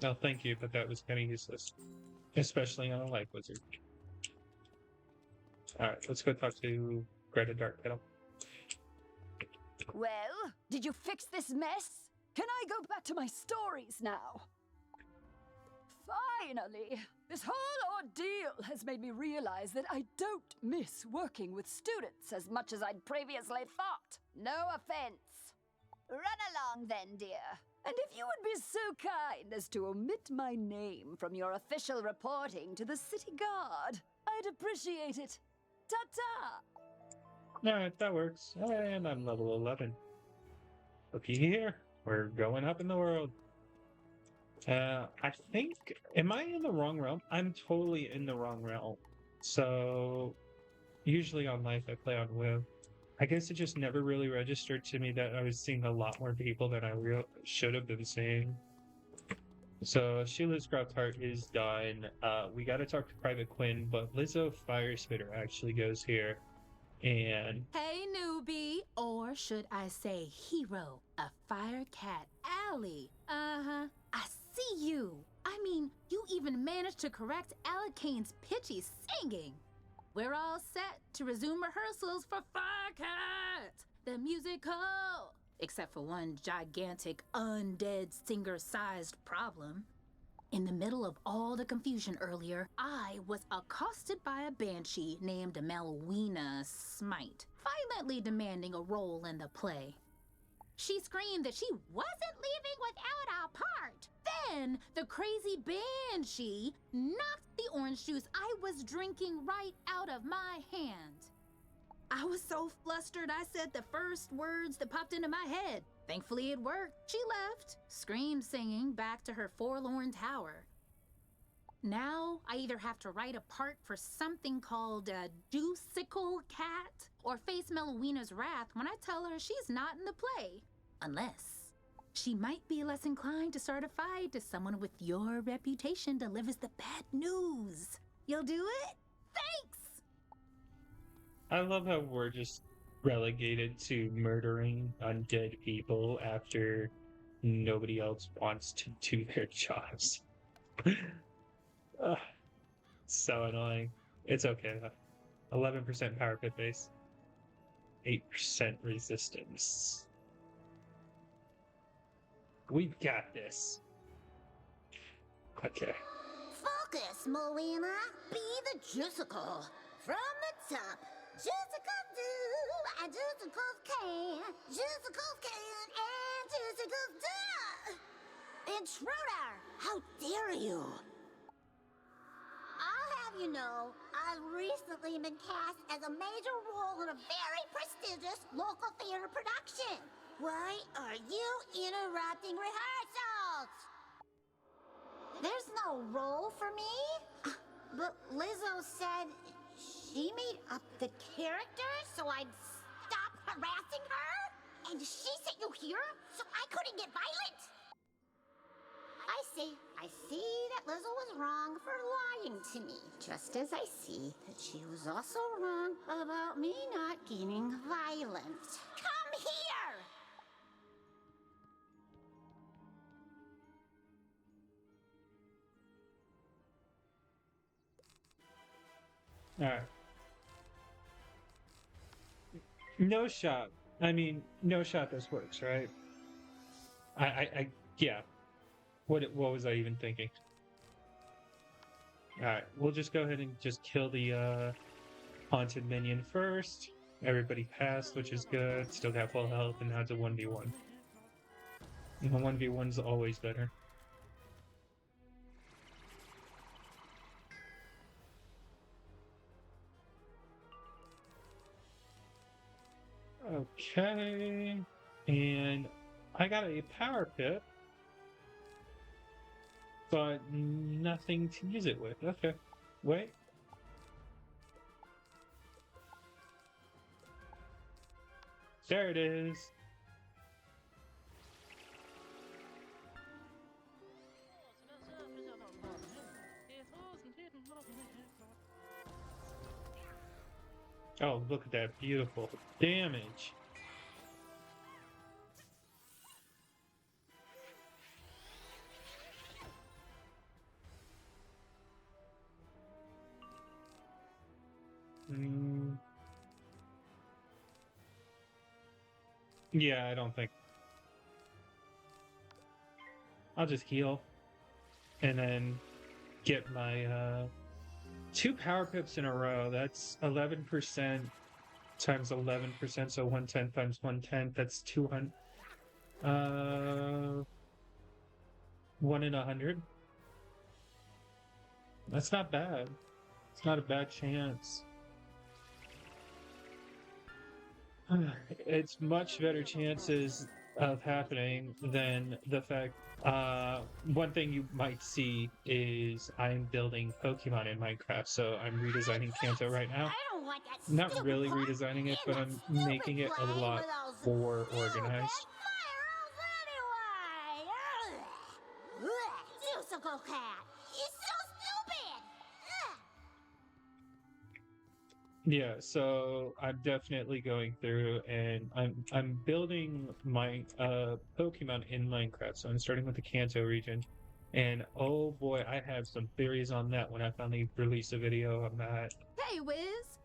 No, thank you, but that was kind of useless. Especially on a life wizard. Alright, let's go talk to Greta Darkpetal. Well, did you fix this mess? Can I go back to my stories now? Finally! This whole ordeal has made me realize that I don't miss working with students as much as I'd previously thought. No offense. Run along then, dear. And if you would be so kind as to omit my name from your official reporting to the city guard, I'd appreciate it. Ta-ta! Alright, that works. And I'm level 11. Looky here. We're going up in the world. I think... Am I in the wrong realm? I'm totally in the wrong realm. So... Usually on life I play on WoW. I guess it just never really registered to me that I was seeing a lot more people than I should have been seeing. So Sheila's Craft Heart is done. We gotta talk to Private Quinn, but Lizzo Firespitter actually goes here. And... Hey, newbie, or should I say hero of Firecat Alley. Uh-huh, I see you. I mean, you even managed to correct Alacane's pitchy singing. We're all set to resume rehearsals for Firecat, the musical. Except for one gigantic undead singer-sized problem. In the middle of all the confusion earlier, I was accosted by a banshee named Malwina Smite, violently demanding a role in the play. She screamed that she wasn't leaving without our part. Then the crazy banshee knocked the orange juice I was drinking right out of my hand. I was so flustered I said the first words that popped into my head. Thankfully it worked. She left, scream singing back to her forlorn tower. Now I either have to write a part for something called a Juicicle Cat or face Melowina's wrath when I tell her she's not in the play. Unless she might be less inclined to start a fight if someone with your reputation delivers the bad news. You'll do it? Thanks! I love how we're just relegated to murdering undead people after nobody else wants to do their jobs. Ugh, so annoying. It's okay though. 11% power pit base. 8% resistance. We've got this. Okay. Focus, Moana. Be the Juicicle. From the top. Juicicles do, and Juicicles can. Juicicles can, and Juicicles do. Intruder! How dare you! I'll have you know, I've recently been cast as a major role in a very prestigious local theater production. Why are you interrupting rehearsals? There's no role for me? But Lizzo said she made up the character so I'd stop harassing her? And she sent you here so I couldn't get violent? I see that Lizzo was wrong for lying to me. Just as I see that she was also wrong about me not getting violent. Come here! Alright. No shot. I mean, no shot this works, right? Yeah. What was I even thinking? Alright, we'll just go ahead and just kill the haunted minion first. Everybody passed, which is good. Still got full health, and now it's a 1v1. And a 1v1's always better. Okay, and I got a power pit, but nothing to use it with. Okay, wait. There it is. Oh, look at that beautiful damage. Yeah, I don't think. I'll just heal and then get my 2 power pips in a row. That's 11% times 11%, so 1/10 times 1/10. That's 200. 1 in 100. That's not bad. It's not a bad chance. It's much better chances of happening than the fact. One thing you might see is I'm building Pokemon in Minecraft, so I'm redesigning Kanto right now. Not really redesigning it, but I'm making it a lot more organized. Juicicle Cat! It's so stupid! Yeah, so I'm definitely going through and I'm building my Pokemon in Minecraft. So I'm starting with the Kanto region, And oh boy, I have some theories on that when I finally release a video on that. Hey, Wiz,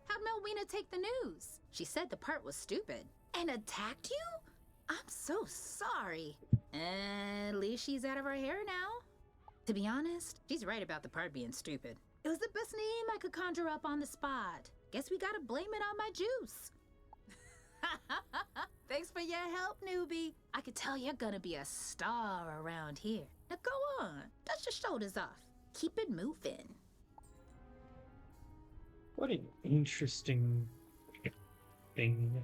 how'd Melwina take the news? She said the part was stupid. And attacked you? I'm so sorry. At least she's out of her hair now. To be honest, she's right about the part being stupid. It was the best name I could conjure up on the spot. Guess we gotta blame it on my juice. Thanks for your help, newbie. I could tell you're gonna be a star around here. Now go on, dust your shoulders off. Keep it moving. What an interesting thing.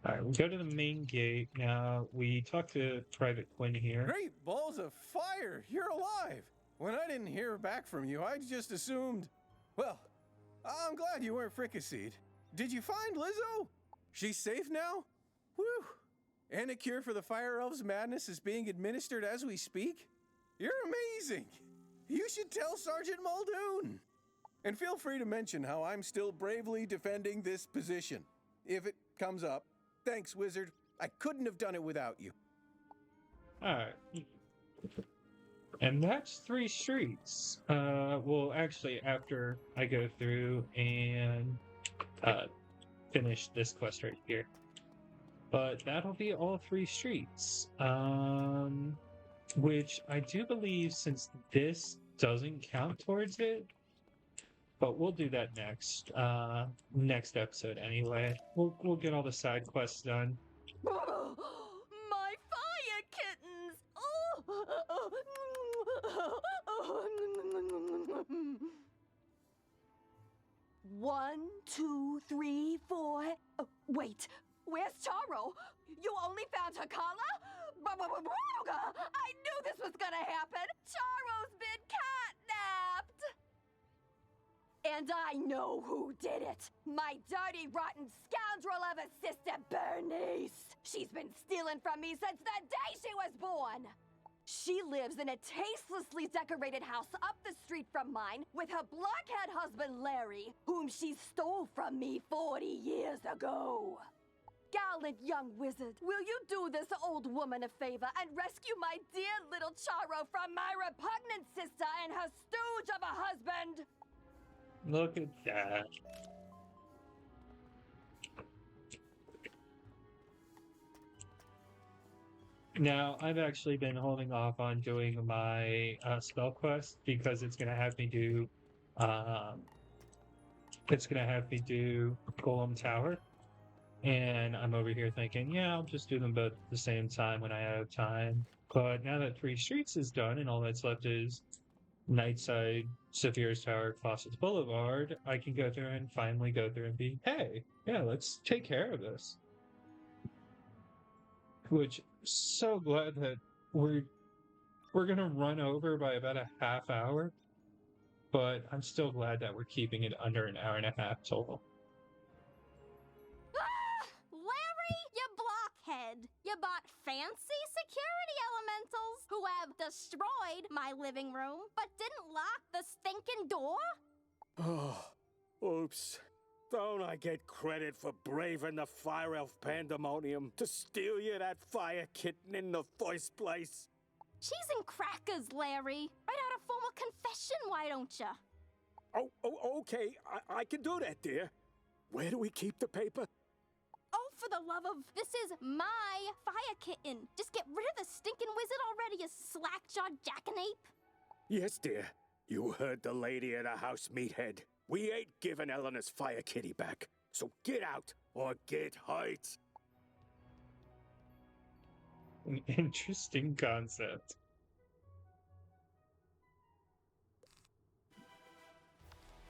Alright, we go to the main gate. Now, we talk to Private Quinn here. Great balls of fire! You're alive! When I didn't hear back from you, I just assumed... Well, I'm glad you weren't fricasseed. Did you find Lizzo? She's safe now? Whew! And a cure for the Fire Elves' madness is being administered as we speak? You're amazing! You should tell Sergeant Muldoon! And feel free to mention how I'm still bravely defending this position. If it comes up. Thanks, Wizard. I couldn't have done it without you. Alright. And that's 3 streets. Well, actually, after I go through and finish this quest right here. But that'll be all 3 streets. Which I do believe, since this doesn't count towards it, but we'll do that next episode anyway. We'll get all the side quests done. My fire kittens! One, two, three, four. Wait, where's Charo? You only found her collar? I knew this was gonna happen. Charo's been catnapped. And I know who did it. My dirty, rotten scoundrel of a sister, Bernice. She's been stealing from me since the day she was born. She lives in a tastelessly decorated house up the street from mine with her blockhead husband, Larry, whom she stole from me 40 years ago. Gallant young wizard, will you do this old woman a favor and rescue my dear little Charo from my repugnant sister and her stooge of a husband? Look at that. Now, I've actually been holding off on doing my spell quest because it's gonna have me do Golem Tower. And I'm over here thinking, yeah, I'll just do them both at the same time when I have time. But now that 3 streets is done and all that's left is Nightside, Saphira's Tower, Fawcett's Boulevard, I can go through and finally go through and be, hey, yeah, let's take care of this. Which, so glad that we're gonna run over by about a half hour, but I'm still glad that we're keeping it under an hour and a half total. Larry, you blockhead! You bought fancy security elementals who have destroyed my living room, but didn't lock the stinking door? Oh, oops. Don't I get credit for braving the Fire Elf pandemonium to steal you that fire kitten in the first place? Cheese and crackers, Larry. Write out a formal confession, why don't you? Oh, okay. I can do that, dear. Where do we keep the paper? Oh, for the love of... This is my fire kitten. Just get rid of the stinking wizard already, you slack-jawed jackanape. Yes, dear. You heard the lady at the house, meathead. We ain't giving Eleanor's fire kitty back. So get out or get hurt. An interesting concept.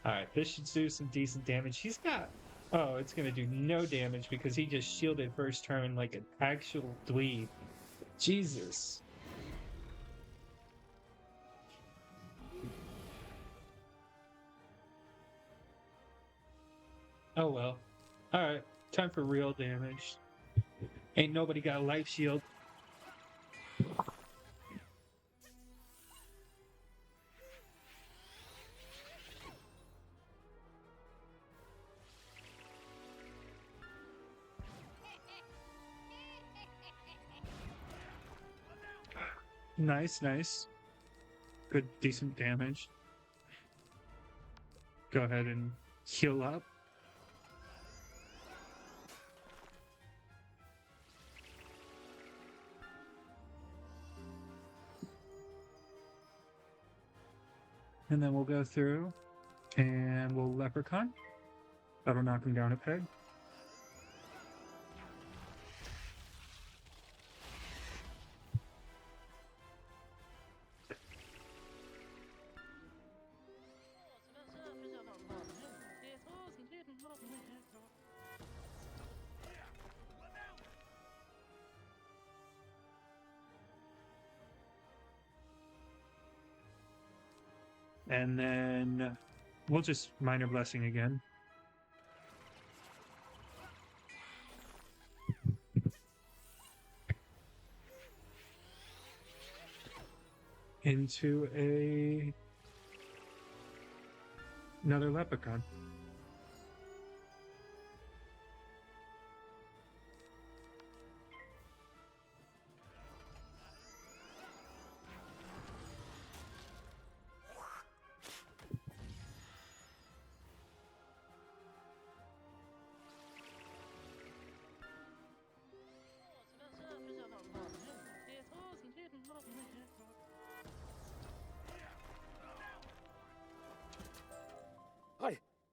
Alright, this should do some decent damage. He's got... Oh, it's gonna do no damage because he just shielded first turn like an actual dweeb. Jesus. Oh well. Alright, time for real damage. Ain't nobody got a life shield. Nice, nice. good, decent damage. Go ahead and heal up. And then we'll go through and we'll Leprechaun. That'll knock him down a peg. And then we'll just Minor Blessing again. Into another Leprechaun.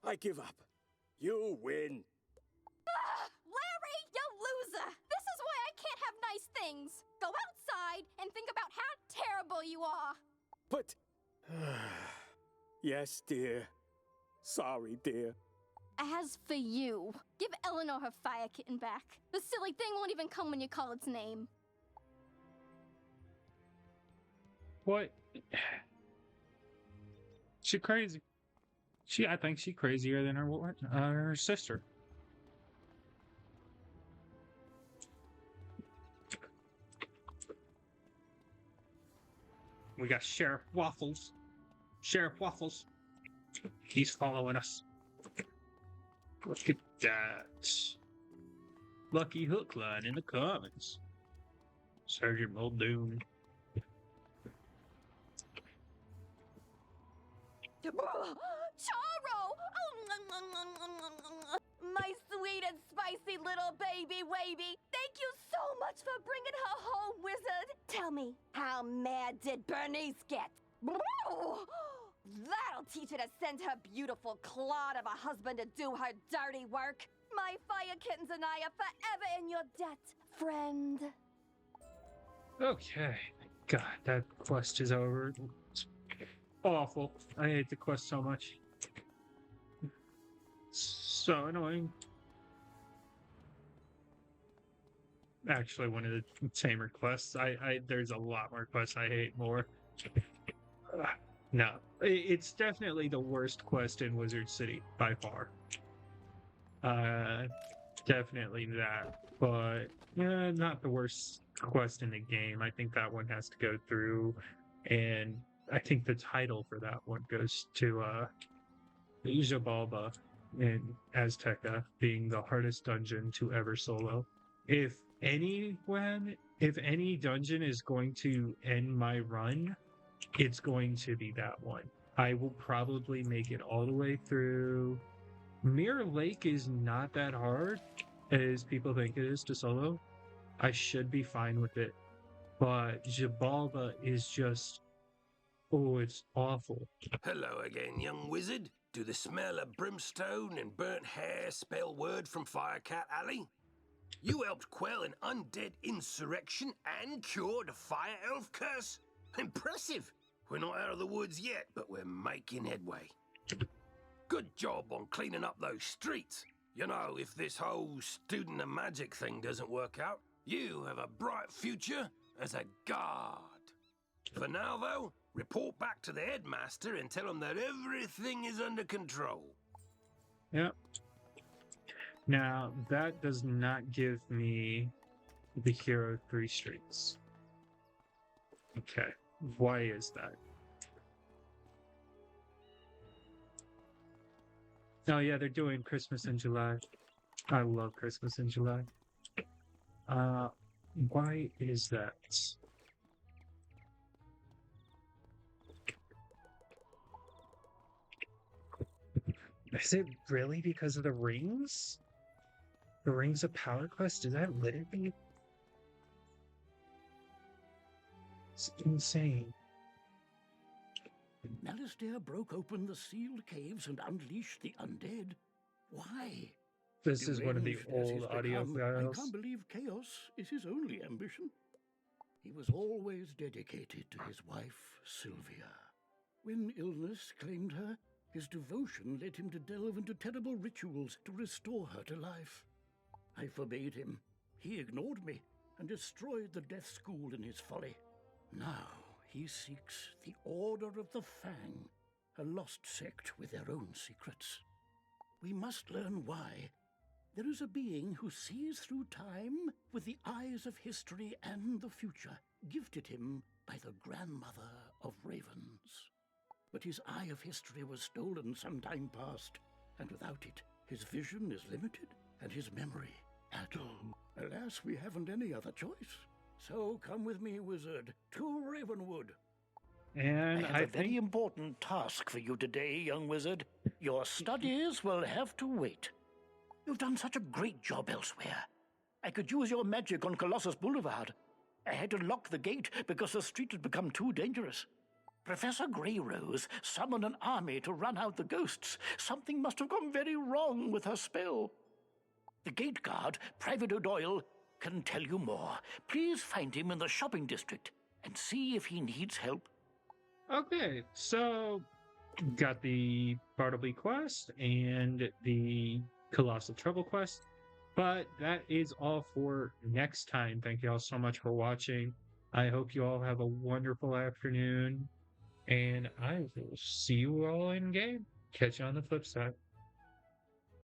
I give up. You win. Larry, you loser! This is why I can't have nice things. Go outside and think about how terrible you are. But... Yes, dear. Sorry, dear. As for you, give Eleanor her fire kitten back. The silly thing won't even come when you call its name. What? She crazy. I think she's crazier than her sister. We got Sheriff Waffles. Sheriff Waffles. He's following us. Look at that. Lucky hook line in the comments. Sergeant Muldoon. Charo! My sweet and spicy little baby wavy. Thank you so much for bringing her home, Wizard. Tell me, how mad did Bernice get? That'll teach her to send her beautiful clod of a husband to do her dirty work. My fire kittens and I are forever in your debt, friend. Okay. God, that quest is over. It's awful. I hate the quest so much. So annoying. Actually, one of the tamer quests. There's a lot more quests I hate more. No, it's definitely the worst quest in Wizard City by far. Definitely that, but not the worst quest in the game. I think that one has to go through, and I think the title for that one goes to Jabalba in Azteca being the hardest dungeon to ever solo. If any dungeon is going to end my run, it's going to be that one. I will probably make it all the way through. Mirror Lake is not that hard as people think it is to solo. I should be fine with it. But Jabalba is just... oh, it's awful. Hello again, young wizard. Do the smell of brimstone and burnt hair spell word from Firecat Alley? You helped quell an undead insurrection and cured a fire elf curse? Impressive! We're not out of the woods yet, but we're making headway. Good job on cleaning up those streets. You know, if this whole student of magic thing doesn't work out, you have a bright future as a guard. For now, though, report back to the headmaster and tell him that everything is under control. Yep. Now, that does not give me the Hero 3 streaks. Okay. Why is that? Oh yeah, they're doing Christmas in July. I love Christmas in July. Why is that? Is it really because of the rings? The rings of power quest? Is that literally? It's insane. Malistair broke open the sealed caves and unleashed the undead. Why? This is one of the Deranged as he's old audio become, I files. can't believe chaos is his only ambition. He was always dedicated to his wife, Sylvia. When illness claimed her, his devotion led him to delve into terrible rituals to restore her to life. I forbade him. He ignored me and destroyed the Death School in his folly. Now he seeks the Order of the Fang, a lost sect with their own secrets. We must learn why. There is a being who sees through time with the eyes of history and the future, gifted him by the grandmother of ravens. But his eye of history was stolen some time past, and without it, his vision is limited and his memory addled. Alas, we haven't any other choice. So come with me, wizard, to Ravenwood. And I have a very important task for you today, young wizard. Your studies will have to wait. You've done such a great job elsewhere. I could use your magic on Colossus Boulevard. I had to lock the gate because the street had become too dangerous. Professor Greyrose summoned an army to run out the ghosts. Something must have gone very wrong with her spell. The gate guard, Private O'Doyle, can tell you more. Please find him in the shopping district and see if he needs help. Okay, so got the Bartleby quest and the Colossal Trouble quest, but that is all for next time. Thank you all so much for watching. I hope you all have a wonderful afternoon, and I will see you all in game. Catch you on the flip side.